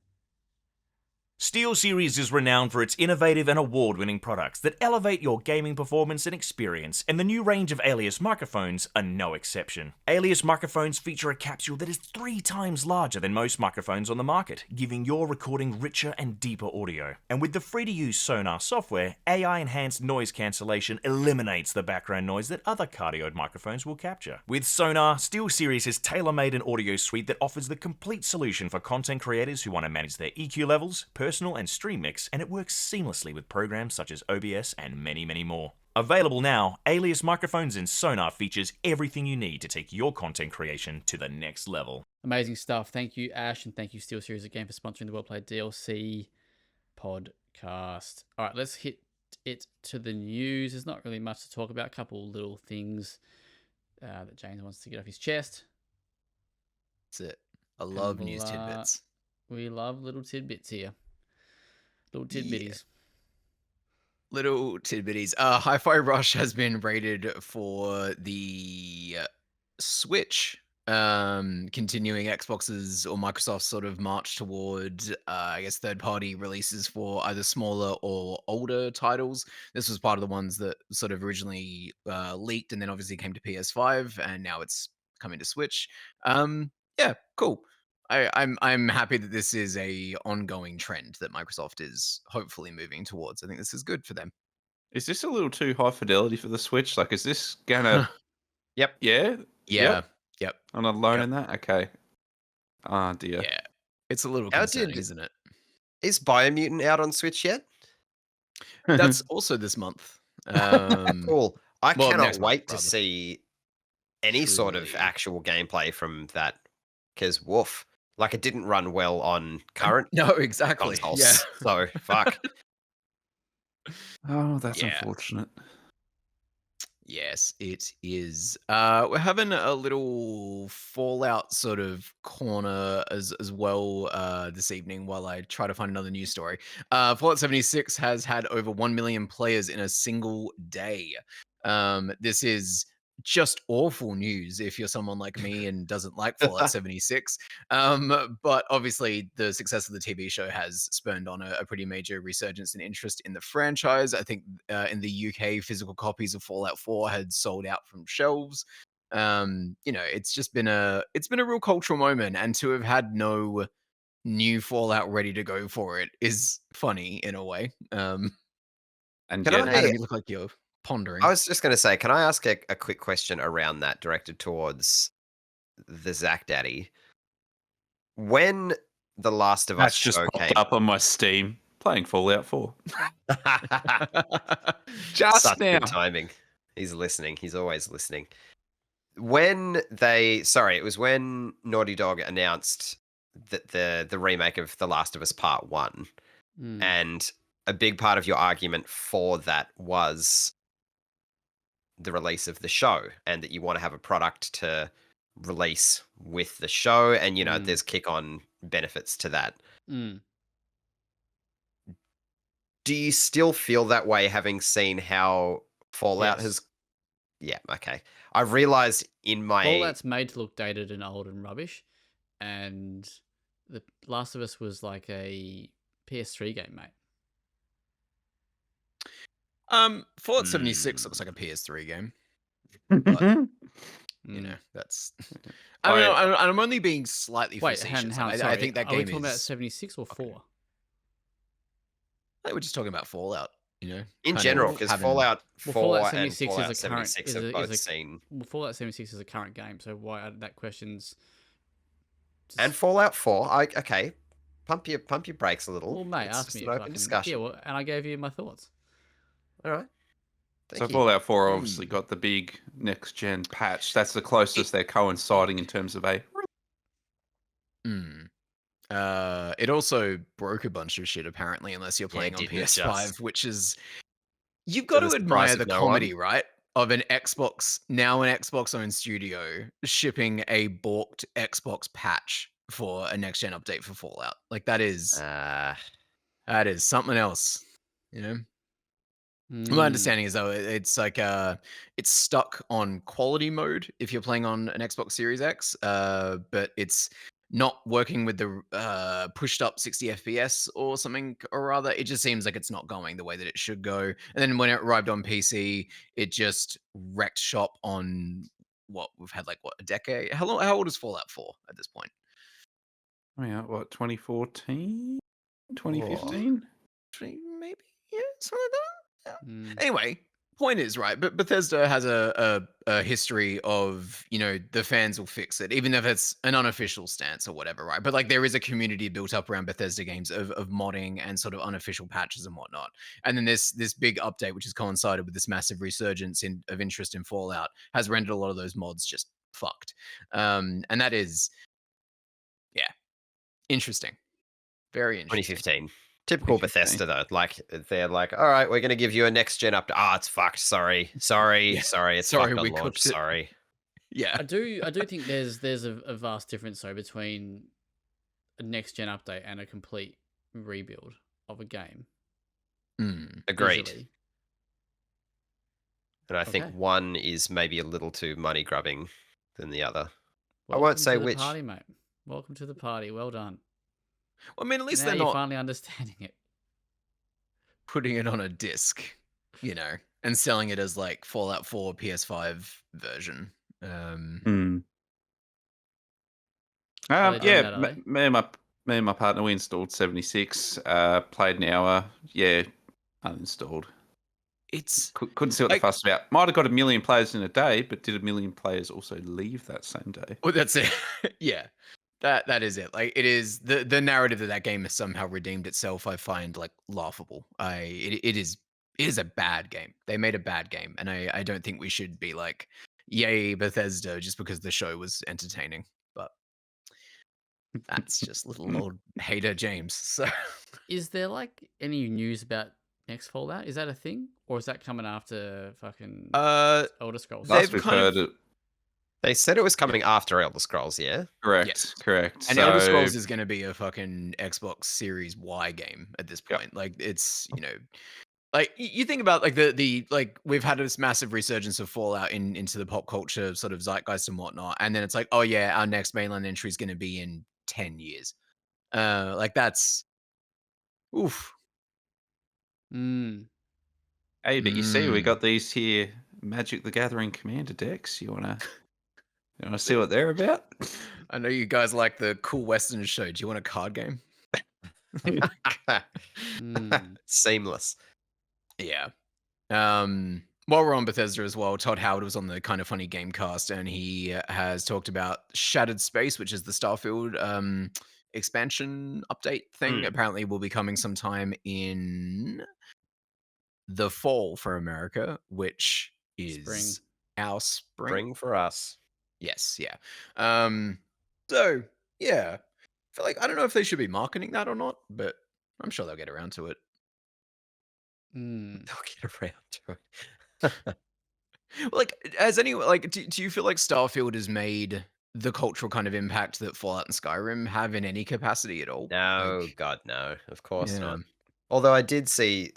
SteelSeries is renowned for its innovative and award-winning products that elevate your gaming performance and experience, and the new range of Alias microphones are no exception. Alias microphones feature a capsule that is 3 times larger than most microphones on the market, giving your recording richer and deeper audio. And with the free-to-use Sonar software, AI-enhanced noise cancellation eliminates the background noise that other cardioid microphones will capture. With Sonar, SteelSeries has tailor-made an audio suite that offers the complete solution for content creators who want to manage their EQ levels, personal and stream mix, and it works seamlessly with programs such as OBS and many, many more. Available now, Alias microphones and Sonar features everything you need to take your content creation to the next level.
Amazing stuff. Thank you, Ash, and thank you, SteelSeries, again for sponsoring the WellPlayed DLC podcast. All right, let's hit it to the news. There's not really much to talk about. A couple little things that James wants to get off his chest.
That's it. I love news tidbits.
We love little tidbits here. Little tidbitties.
Yeah. Little tidbitties. Hi-Fi Rush has been rated for the Switch, continuing Xbox's or Microsoft's sort of march toward, I guess, third-party releases for either smaller or older titles. This was part of the ones that sort of originally leaked and then obviously came to PS5, and now it's coming to Switch. Yeah, cool. I'm happy that this is a ongoing trend that Microsoft is hopefully moving towards. I think this is good for them.
Is this a little too high fidelity for the Switch? Like, is this gonna?
Yep.
Yeah.
Yeah. Yep.
I'm not alone in that. Okay. Ah, dear.
Yeah. It's a little
How
concerning, isn't it?
Is Biomutant out on Switch yet?
That's also this month.
Cool. I
well,
cannot
next month,
wait to
rather.
see any sort of
Truly.
actual gameplay from that. Because woof, like it didn't run well on current
No, exactly.
consoles.
Yeah.
So fuck.
Oh, that's
Yeah.
unfortunate.
Yes, it is. We're having a little Fallout sort of corner as well this evening while I try to find another news story. Fallout 76 has had over 1 million players in a single day. This is just awful news if you're someone like me and doesn't like Fallout 76. But obviously the success of the TV show has spurned on a pretty major resurgence in interest in the franchise. I think in the UK, physical copies of Fallout 4 had sold out from shelves. It's just been a real cultural moment, and to have had no new Fallout ready to go for it is funny in a way.
And
Can
yet,
I-
Adam, you look like you're pondering.
I was just going to say, can I ask a quick question around that directed towards the Zach Daddy? When The Last of Us
That's just
show
popped
came,
up on my Steam playing Fallout 4. Just
such
now.
good timing. He's listening. He's always listening. It was when Naughty Dog announced that the remake of The Last of Us Part 1, and a big part of your argument for that was the release of the show, and that you want to have a product to release with the show, and there's kick-on benefits to that. Do you still feel that way, having seen how Fallout has? Yeah, okay. I realized in my
Fallout's made to look dated and old and rubbish, and The Last of Us was like a PS3 game, mate.
Fallout 76 looks like a PS3 game. That's. I mean, I'm only being slightly facetious. I think that game
are we talking about 76 or 4?
I think we're just talking about Fallout.
In general, because Fallout 4
Fallout
and
76
Fallout
is a current
76 have both seen.
Well, Fallout 76 is a current game, so why that question's?
And Fallout 4, okay, pump your brakes a little.
Well, mate,
it's
ask
just
me.
an open discussion.
Yeah, well, and I gave you my thoughts.
All right.
So Fallout 4 obviously got the big next gen patch. That's the closest they're coinciding in terms of a.
It also broke a bunch of shit apparently, unless you're playing on PS5, which is you've got to admire the comedy, right? Of an Xbox owned studio shipping a balked Xbox patch for a next gen update for Fallout. Like that is something else, My understanding is though it's like it's stuck on quality mode if you're playing on an Xbox Series X, but it's not working with the pushed up 60 FPS or something or other. It just seems like it's not going the way that it should go. And then when it arrived on PC, it just wrecked shop on what we've had a decade. How old is Fallout 4 at this point?
Yeah, what, 2014? 2015?
Maybe, yeah, something like that. Anyway, point is, right, but Bethesda has a history of, the fans will fix it, even if it's an unofficial stance or whatever, right? But there is a community built up around Bethesda games of modding and sort of unofficial patches and whatnot. And then this big update, which has coincided with this massive resurgence of interest in Fallout, has rendered a lot of those mods just fucked. And that is, interesting. Very interesting.
2015. Typical Bethesda though. They're like, all right, we're gonna give you a next gen update. It's fucked. Sorry. It's fucked on launch. Sorry.
Yeah.
I do think there's a vast difference though between a next gen update and a complete rebuild of a game.
Agreed.
Visually.
And I think one is maybe a little too money grubbing than the other.
Welcome
I won't say
to the
which.
Party, mate. Welcome to the party. Well done.
Well, I mean, at least
now
they're
you're
not
finally understanding it.
Putting it on a disc, and selling it as Fallout 4 PS5 version.
Are they doing that, are they?
Me and my partner, we installed 76. Played an hour. Yeah, uninstalled. Couldn't see what the fuss about. Might have got 1 million players in a day, but did 1 million players also leave that same day?
Well, that's it. Yeah. That is it. It is the narrative that game has somehow redeemed itself. I find laughable. It is a bad game. They made a bad game, and I don't think we should be yay Bethesda just because the show was entertaining. But that's just little old hater James. So,
is there any news about next Fallout? Is that a thing, or is that coming after fucking Elder Scrolls?
Last we've heard it.
They said it was coming after Elder Scrolls, yeah?
Correct,
yes.
Correct.
And Elder Scrolls is going to be a fucking Xbox Series Y game at this point. It's, you think about the we've had this massive resurgence of Fallout into the pop culture sort of zeitgeist and whatnot. And then it's oh yeah, our next mainline entry is going to be in 10 years. That's, oof.
Hey, but you see, we got these here Magic the Gathering Commander decks. You wanna see what they're about?
I know you guys like the cool Western show. Do you want a card game?
Seamless.
Yeah. While we're on Bethesda as well, Todd Howard was on the Kind of Funny Gamecast, and he has talked about Shattered Space, which is the Starfield expansion update thing. Apparently, will be coming sometime in the fall for America, which is
Spring.
our spring.
Bring for us.
Yes, yeah. So yeah, I feel like I don't know if they should be marketing that or not, but I'm sure they'll get around to it.
Mm.
They'll get around to it.
Like, has anyone like? Do you feel like Starfield has made the cultural kind of impact that Fallout and Skyrim have in any capacity at all?
No,
Like,
God, no. Of course
yeah.
not. Although I did see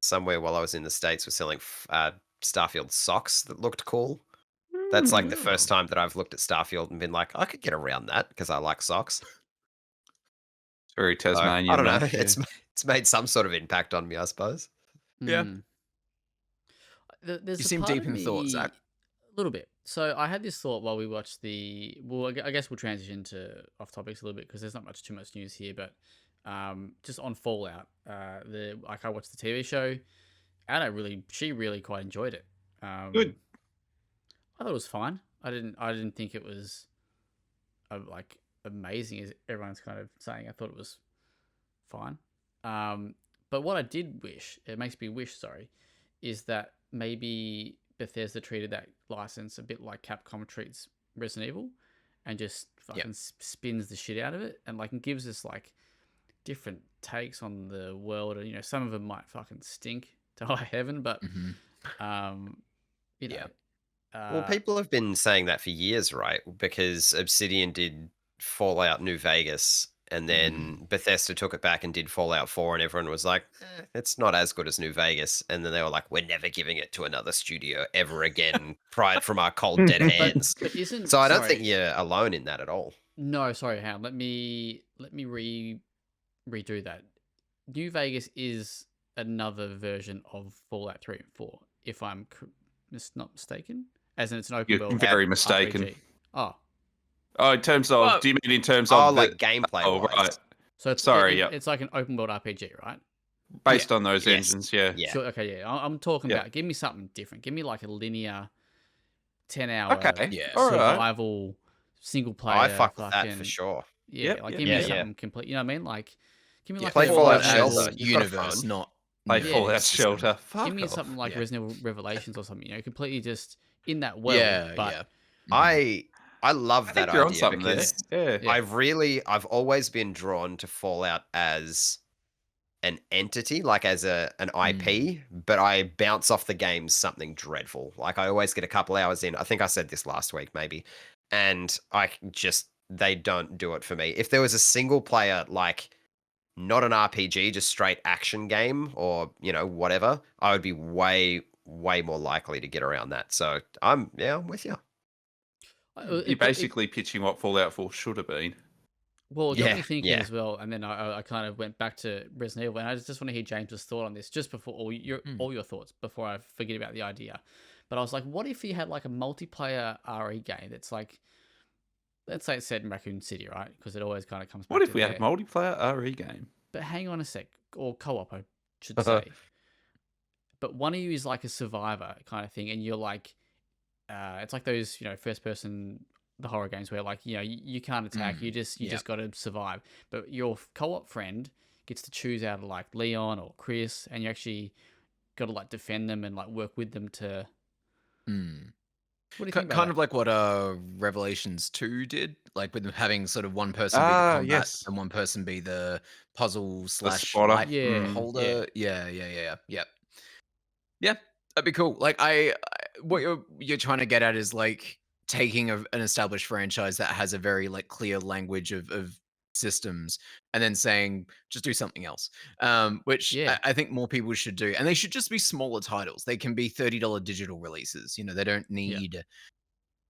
somewhere while I was in the States was selling Starfield socks that looked cool. That's like the first time that I've looked at Starfield and been like, I could get around that because I like socks.
It's very
So,
Tasmanian.
I don't know.
that, yeah.
It's made some sort of impact on me, I suppose.
Yeah.
Mm. There's
You
a
seem
part
deep
of
in
me,
thought, Zach.
A little bit. So I had this thought while we watched the. Well, I guess we'll transition to off topics a little bit because there's not too much news here. But just on Fallout, I watched the TV show, and she really quite enjoyed it.
Good.
I thought it was fine. I didn't think it was like amazing as everyone's kind of saying. I thought it was fine. But what I did wish, it makes me wish, sorry, is that maybe Bethesda treated that license a bit like Capcom treats Resident Evil, and just fucking spins the shit out of it, and like gives us like different takes on the world, and some of them might fucking stink to high heaven, but you know,
Well, people have been saying that for years, right? Because Obsidian did Fallout New Vegas, and then Bethesda took it back and did Fallout 4, and everyone was like, it's not as good as New Vegas. And then they were like, we're never giving it to another studio ever again, pried from our cold, dead hands.
but isn't
So I don't think you're alone in that at all.
No, sorry, Ham. Let me redo that. New Vegas is another version of Fallout 3 and 4, if I'm not mistaken. As in, it's an open
You're
world.
very mistaken.
RPG. Oh,
in terms of,
Well-
do you mean in terms of
like gameplay.
Oh, right.
so it's,
Sorry,
it's like an open world RPG, right?
Based on those
Yes.
engines, yeah.
Yeah.
Sure. Okay. Yeah. I'm talking
Yeah.
about. Give me something different. Give me like a linear, 10-hour
Okay.
Yeah.
All right.
survival single player.
I fuck with that
fucking,
for sure.
Yeah.
Yep,
like
yep,
give me
yeah.
something complete. You know what I mean? Like, give me like
play
a
Fallout
Resident
Shelter.
Evil-
You've got a
universe,
phone.
not
Play
Yeah.
Fallout
system.
Shelter. Fuck
Give me
off.
something like
Yeah.
Resident Evil Revelations or something. Completely just in that world.
Yeah,
but
yeah.
I love
I
that
think you're on
idea
something there.
because
Yeah.
Yeah.
I've always been drawn to Fallout as an entity, like as an IP, but I bounce off the game something dreadful. Like I always get a couple hours in. I think I said this last week, maybe, and they don't do it for me. If there was a single player, like not an RPG, just straight action game or whatever, I would be way more likely to get around that. So I'm with you.
You're basically pitching what Fallout 4 should have been.
Well, it got
Yeah,
me thinking
yeah.
as well, and then I kind of went back to Resident Evil, and I just want to hear James's thought on this, just before all your thoughts, before I forget about the idea. But I was like, what if you had like a multiplayer RE game that's like, let's say it's set in Raccoon City, right? Because it always kind of comes back
What
to
if we had a
there.
multiplayer RE game?
But hang on a sec, or co-op, I should say. But one of you is like a survivor kind of thing, and you're like, it's like those first person the horror games where like you can't attack, you just got to survive. But your co-op friend gets to choose out of like Leon or Chris, and you actually got to like defend them and like work with them to. What do you think about
Kind
that?
of like what Revelations 2 did, like with them having sort of one person be the
Ah,
combat
yes.
and one person be the puzzle /
spotter.
light
Yeah,
holder. Yeah. Yeah, that'd be cool. Like what you're trying to get at is like taking an established franchise that has a very like clear language of systems and then saying just do something else, which
Yeah.
I think more people should do, and they should just be smaller titles. They can be $30 digital releases. They don't need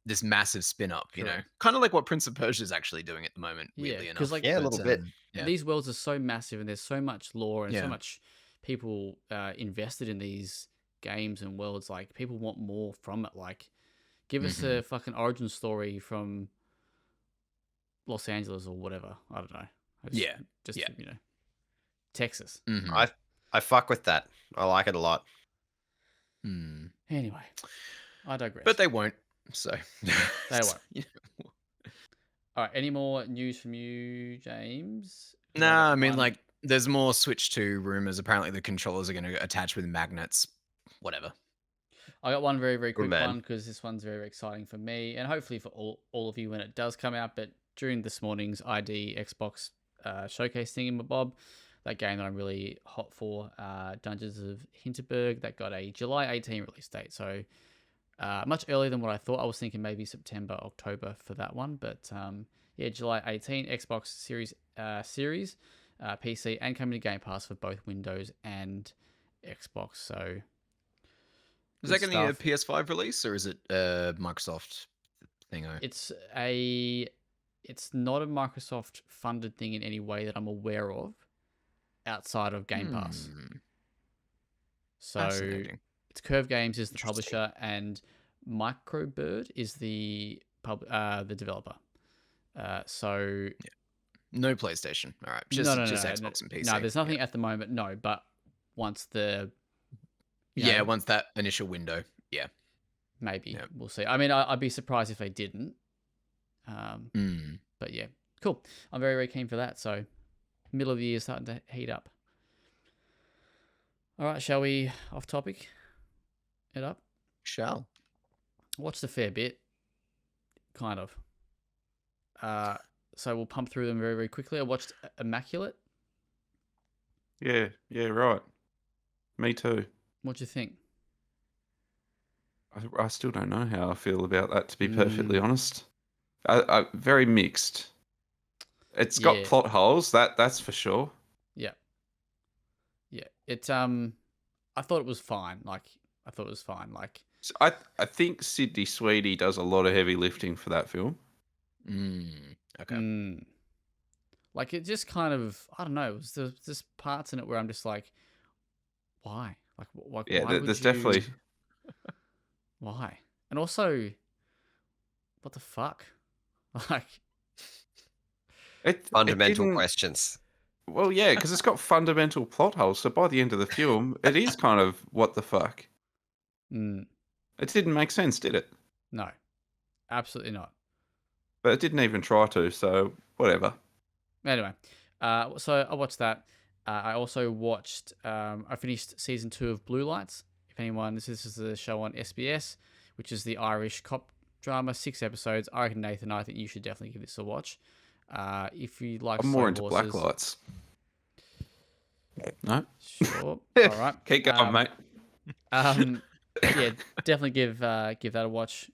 this massive spin up.
Correct.
Kind of like what Prince of Persia is actually doing at the moment. Weirdly
Yeah, 'cause,
enough,
like-
Yeah, a little bit.
Yeah.
These worlds are so massive, and there's so much lore and so
Yeah.
much people invested in these games and worlds. Like people want more from it. Like, give us a fucking origin story from Los Angeles or whatever. I don't know. Just Texas.
Mhm.
I fuck with that. I like it a lot.
Hmm.
Anyway, I digress.
But they won't. So
They won't.
Yeah.
All right. Any more news from you, James? 'Cause
Nah,
got
I mean,
one.
like, there's more Switch 2 rumors. Apparently, the controllers are going to attach with magnets. Whatever.
I got one very, very
Good
quick
man.
one because this one's very, very exciting for me and hopefully for all of you when it does come out. But during this morning's ID Xbox showcase thingamabob, that game that I'm really hot for, Dungeons of Hinterberg, that got a July 18 release date. So much earlier than what I thought. I was thinking maybe September, October for that one. But yeah, July 18, Xbox Series, PC, and coming to Game Pass for both Windows and Xbox. So
Is
good
that going to
stuff.
be a PS5 release or is it Microsoft thingo?
It's not a Microsoft funded thing in any way that I'm aware of outside of Game Pass. So
Fascinating.
it's Curve Games is the
Interesting.
publisher and Microbird is the developer. So
No PlayStation. All right.
no,
Just
no,
Xbox and PC.
no. There's nothing at the moment. No, but once the
Yeah, once that initial window. Yeah.
maybe
Yeah.
we'll see. I mean, I'd be surprised if they didn't. But yeah, cool. I'm very, very keen for that. So middle of the year starting to heat up. All right, shall we off topic it up?
Shall.
Watched a fair bit, kind of. So we'll pump through them very, very quickly. I watched Immaculate.
Yeah, right. Me too.
What'd you think?
I still don't know how I feel about that, to be perfectly honest. I very mixed. It's got
Yeah.
plot holes, that's for sure.
Yeah. It's I thought it was fine.
So I think Sydney Sweeney does a lot of heavy lifting for that film.
Okay.
Like it just kind of, I don't know. There's just parts in it where I'm just like, why? Like
Yeah,
why would
there's
you?
definitely.
Why? And also, what the fuck? Like,
It
Fundamental
didn't-
questions.
Well, yeah, because it's got fundamental plot holes. So by the end of the film, it is kind of what the fuck.
mm,
It didn't make sense, did it?
no, absolutely not.
But it didn't even try to. So whatever.
Anyway, so I watched that. I also watched. I finished season 2 of Blue Lights. If anyone, this is the show on SBS, which is the Irish cop drama. 6 episodes. I reckon Nathan, I think you should definitely give this a watch. If you like,
I'm more
slow
into
horses,
black lights. No,
Sure. All right.
keep going, mate.
Yeah, definitely give that a watch.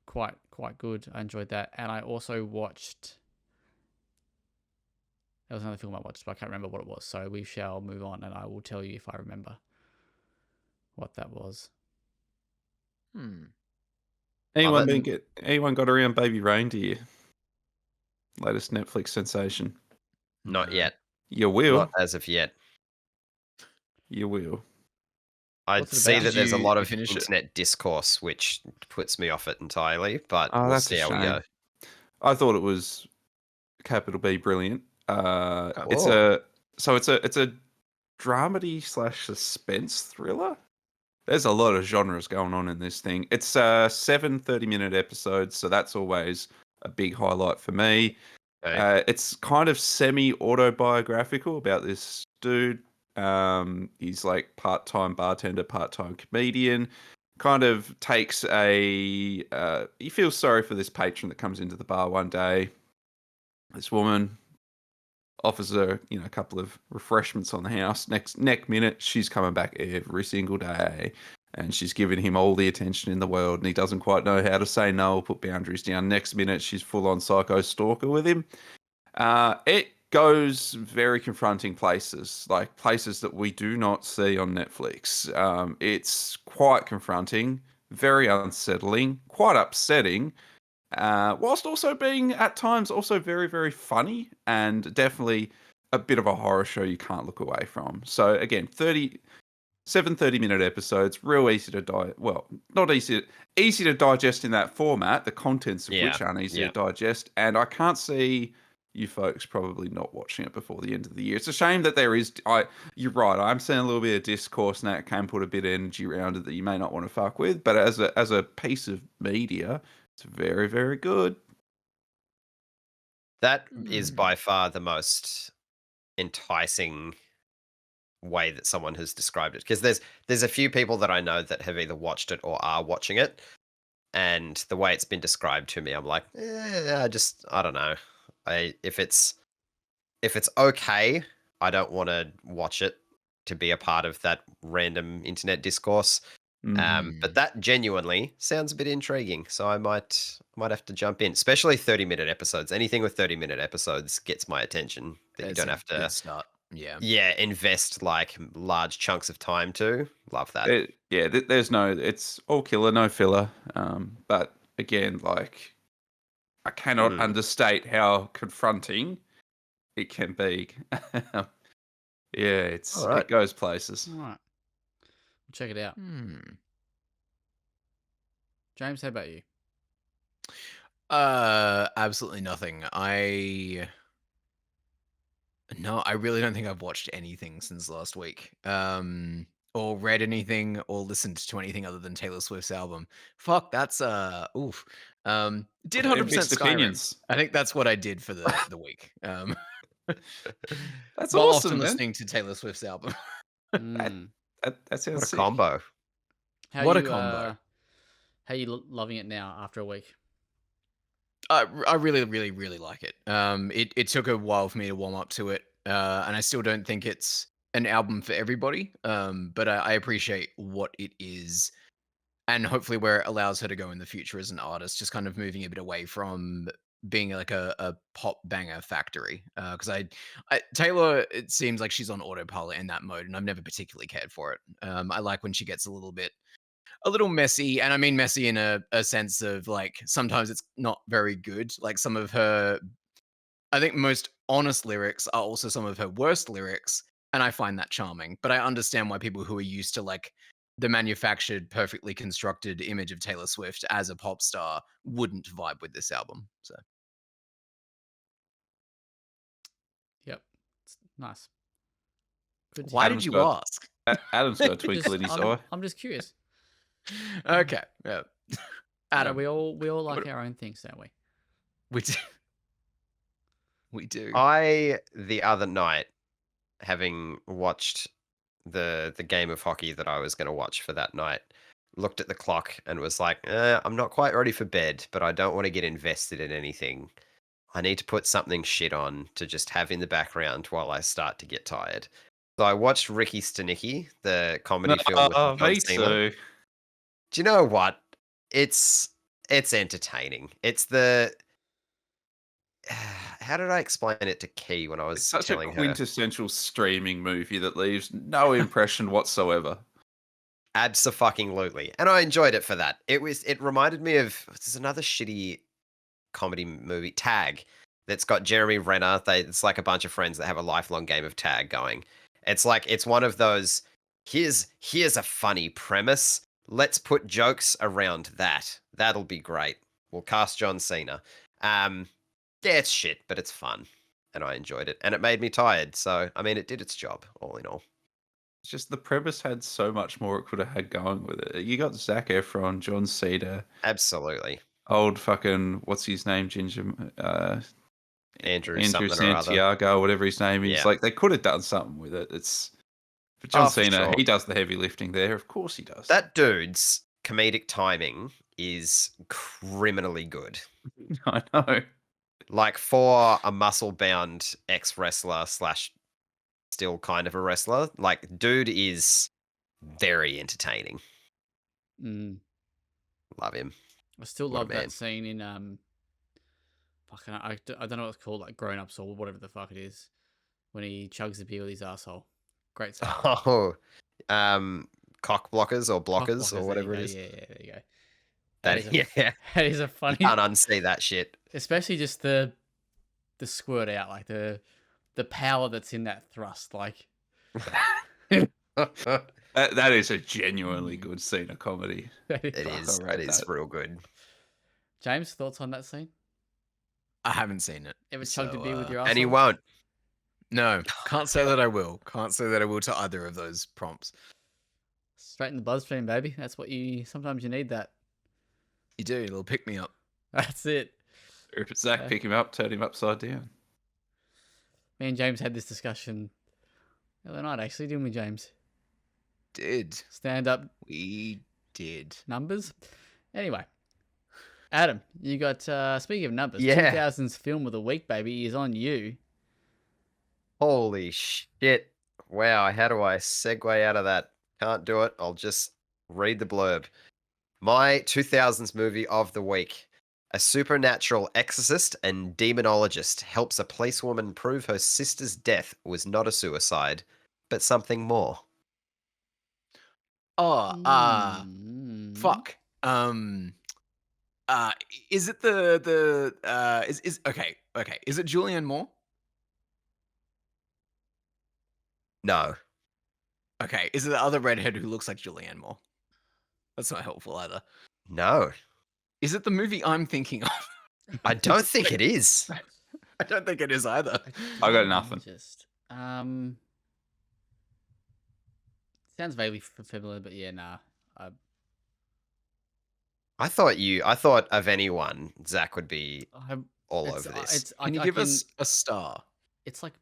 Quite good. I enjoyed that, and I also watched. There was another film I watched, but I can't remember what it was. So we shall move on, and I will tell you if I remember what that was.
Anyone got around Baby Reindeer? Latest Netflix sensation.
Not yet.
You will.
Not as of yet.
You will.
I
What's it
see
about?
that
Did
there's a
you
lot of
finish it?
internet discourse, which puts me off it entirely. But
Oh,
we'll
that's
see
a
how we
shame.
go.
I thought it was capital B brilliant. It's
Whoa.
a dramedy / suspense thriller. There's a lot of genres going on in this thing. It's 7 30-minute episodes, so that's always a big highlight for me.
Okay.
It's kind of semi-autobiographical about this dude. He's like part-time bartender, part-time comedian. Kind of takes he feels sorry for this patron that comes into the bar one day. This woman offers her, a couple of refreshments on the house. Next minute, she's coming back every single day, and she's giving him all the attention in the world, and he doesn't quite know how to say no or put boundaries down. Next minute, she's full-on psycho stalker with him. It goes very confronting places, like places that we do not see on Netflix. It's quite confronting, very unsettling, quite upsetting, whilst also being at times also very, very funny and definitely a bit of a horror show you can't look away from. So again, 30-minute episodes, real easy to not easy to digest in that format, the contents of which aren't easy to digest. And I can't see you folks probably not watching it before the end of the year. It's a shame that there is. You're right. I'm seeing a little bit of discourse, and that can put a bit of energy around it that you may not want to fuck with. But as a piece of media, it's very, very good.
That is by far the most enticing way that someone has described it, because there's a few people that I know that have either watched it or are watching it, and the way it's been described to me, I'm like, I don't know. If it's okay, I don't want to watch it to be a part of that random internet discourse. But that genuinely sounds a bit intriguing, so I might have to jump in. Especially 30-minute episodes. Anything with 30-minute episodes gets my attention. That you don't have to
start. Yeah.
Yeah, invest like large chunks of time to. Love that.
There's no. It's all killer, no filler. But again, like, I cannot understate how confronting it can be. It goes places.
All right. Check it out. James, how about you?
Absolutely nothing. I really don't think I've watched anything since last week. Or read anything or listened to anything other than Taylor Swift's album. Fuck, that's oof. Did 100%
Mixed
Skyrim.
opinions.
I think that's what I did for the week.
That's
while
awesome,
often
man.
listening to Taylor Swift's album.
That sounds
What a
sick.
combo.
What a combo.
How are you loving it now after a week?
I really, really, really like it. It took a while for me to warm up to it, and I still don't think it's an album for everybody. But I appreciate what it is, and hopefully where it allows her to go in the future as an artist, just kind of moving a bit away from being like a pop banger factory. Because Taylor, it seems like she's on autopilot in that mode, and I've never particularly cared for it. I like when she gets a little messy, and I mean messy in a sense of like sometimes it's not very good. Like some of her, I think most honest lyrics are also some of her worst lyrics, and I find that charming. But I understand why people who are used to like the manufactured, perfectly constructed image of Taylor Swift as a pop star wouldn't vibe with this album. So,
Yep, it's nice. Good.
why
Adam's
did you ask?
Adam's got a twinkle in his eye.
I'm just curious.
Okay, yeah. Adam,
we all like our own things, don't we?
we do. We do.
The other night, having watched the game of hockey that I was going to watch for that night, looked at the clock and was like, I'm not quite ready for bed, but I don't want to get invested in anything. I need to put something shit on to just have in the background while I start to get tired. So I watched Ricky Stenicki, the comedy film with John
Me
Cena.
too.
Do you know what? It's entertaining. It's the how did I explain it to Key when I was
It's such a
telling her?
quintessential streaming movie that leaves no impression whatsoever.
Abso-fucking-lutely. And I enjoyed it for that. It reminded me of there's another shitty comedy movie, Tag, that's got Jeremy Renner. It's like a bunch of friends that have a lifelong game of tag going. It's like it's one of those here's a funny premise. Let's put jokes around that. That'll be great. We'll cast John Cena. Yeah, it's shit, but it's fun. And I enjoyed it. And it made me tired. So, I mean, it did its job, all in all.
It's just the premise had so much more it could have had going with it. You got Zac Efron, John Cena,
Absolutely.
old fucking what's his name, Ginger,
Andrew
Andrew
something or other.
Santiago, whatever his name is.
Yeah.
Like they could have done something with it. It's for John
for
Cena.
sure.
He does the heavy lifting there. Of course he does.
That dude's comedic timing is criminally good.
I know.
Like for a muscle-bound ex-wrestler / still kind of a wrestler, like dude is very entertaining. Love him.
I still
What a
love
man.
that scene in fucking I don't know what it's called, like Grown Ups or whatever the fuck it is, when he chugs the beer with his asshole. Great scene.
Oh, cock blockers or blockers or
Cockblockers,
whatever
there
it
you
is.
go, yeah, there you go.
That
That is a funny,
can't unsee that shit.
especially just the squirt out, like the power that's in that thrust, like.
That is a genuinely good scene of comedy.
It is.
I'll rate
It is
that.
real good.
James, thoughts on that scene?
I haven't seen it.
Ever chugged a beer with your
And he
arsehole?
won't.
No, can't say that I will. Can't say that I will to either of those prompts.
Straight in the bloodstream, baby. That's what you. Sometimes you need that.
You do. It'll pick me up.
That's it.
Or if it's Zach,
Okay.
pick him up, turn him upside down.
Me and James had this discussion the other night, actually, didn't we, James?
Did.
Stand up
We did.
numbers. Anyway, Adam, you got, speaking of numbers,
Yeah.
2000's film of the week, baby, is on you.
Holy shit. Wow, how do I segue out of that? Can't do it. I'll just read the blurb. My 2000s movie of the week. A supernatural exorcist and demonologist helps a policewoman prove her sister's death was not a suicide, but something more.
Oh,
Mm.
fuck. Is it is okay. Is it Julianne Moore?
No.
Okay. Is it the other redhead who looks like Julianne Moore? That's not helpful either.
No.
Is it the movie I'm thinking of?
I don't think it is.
I don't think it is either.
I got nothing.
Just, sounds vaguely familiar, but yeah, nah.
I thought of anyone, Zach would be all over this.
Can you give us a star?
It's like,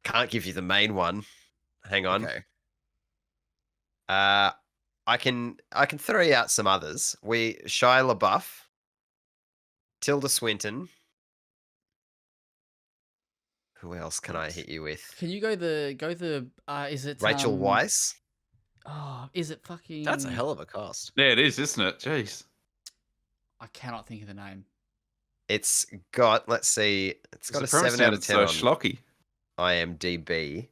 Can't give you the main one. Hang on.
Okay.
I can throw you out some others. Shia LaBeouf, Tilda Swinton. Who else can I hit you with?
can you go the, is it,
Rachel Weisz.
Oh, is it fucking...
That's a hell of a cast.
Yeah, it is, isn't it? Jeez.
I cannot think of the name.
It's got, let's see, it's got a
It probably
7 out of
sounded
10
so
on
schlocky.
IMDb.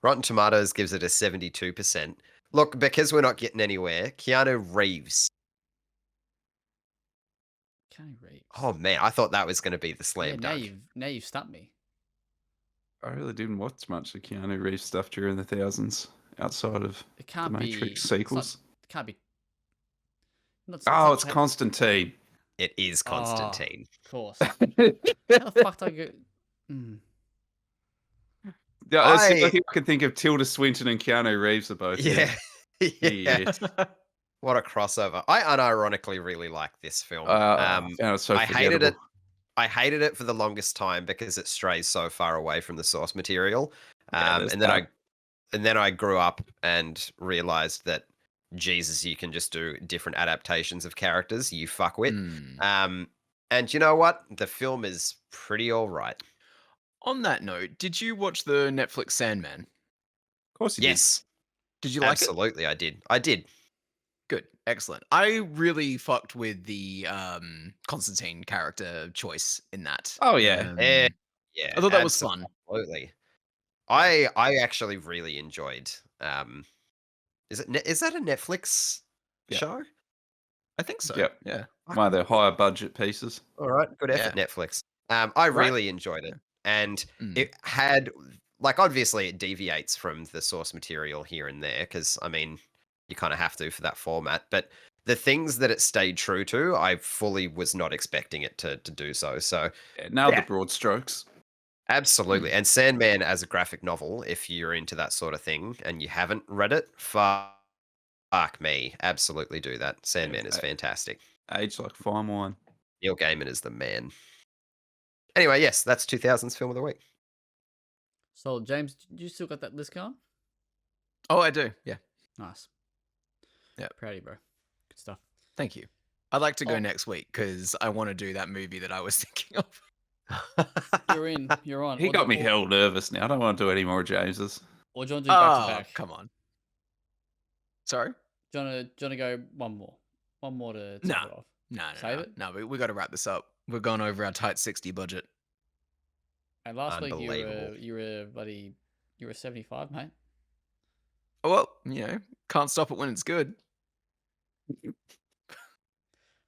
Rotten Tomatoes gives it a 72%. Look, because we're not getting anywhere, Keanu Reeves.
Keanu Reeves.
Oh man, I thought that was going to be the
yeah,
slam dunk.
now you've stumped me.
I really didn't watch much of Keanu Reeves stuff during the thousands outside of
It
the
can't be...
Matrix
it's not-
sequels.
It can't be... Not,
Oh,
not
it's
Pa-
Constantine.
It is Constantine.
Of course. How the fuck do I go... Mm.
Yeah, that's the only thing I can think of. Tilda Swinton and Keanu Reeves are both.
Yeah. yeah.
Yes.
What a crossover. I unironically really like this film.
I found it so
I hated
forgettable.
it. I hated it for the longest time because it strays so far away from the source material.
Yeah, there's
and then
that.
and then I grew up and realized that Jesus, you can just do different adaptations of characters, you fuckwit.
Hmm.
And you know what? The film is pretty all right.
On that note, did you watch the Netflix Sandman?
Of course, he
Yes.
Did you like it?
Absolutely, I did. I did.
Good, excellent. I really fucked with the Constantine character choice in that.
Oh, yeah.
Yeah.
I thought that was fun.
Absolutely. I actually really enjoyed. Is that a Netflix
Yeah.
show?
I think so.
Yep.
Yeah.
One of their higher budget pieces.
All right, good effort, Netflix. I really enjoyed it, and
Mm.
it had obviously it deviates from the source material here and there because I mean you kind of have to for that format, but the things that it stayed true to, I fully was not expecting it to do so. So
Yeah, nailed
Yeah.
the broad strokes.
absolutely, and Sandman as a graphic novel, if you're into that sort of thing and you haven't read it, fuck me, absolutely do that. Sandman is fantastic.
Aged like fine wine.
Neil Gaiman is the man. Anyway, yes, that's 2000's film of the week.
So, James, you still got that list going?
Oh, I do. Yeah.
Nice.
Yeah.
Proud of you, bro. Good stuff.
Thank you. I'd like to go
Oh.
next week because I want to do that movie that I was thinking of.
You're in. You're on.
He
Or
got
do-
me
or-
hell nervous now. I don't want to do any more Jameses.
Or do you want to do back to
Oh,
back?
come on. Sorry?
Do you want to go one more? One more to top
Nah.
it off.
No,
Save
no.
it?
No, we got to wrap this up. We're going over our tight 60 budget.
And last week
Unbelievable.
you were 75, mate.
Well, can't stop it when it's good.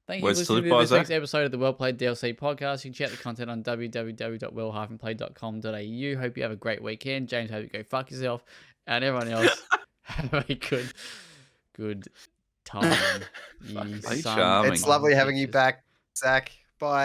Thank you
Words
for
to
listening
live
to
by,
this week's
Zach.
episode of the WellPlayed DLC podcast. You can check the content on www.well-played.com.au. Hope you have a great weekend. James, hope you go fuck yourself. And everyone else, have a good time. You
Fucking
son
charming.
It's
of
lovely having you
bitches.
back, Zach. Bye.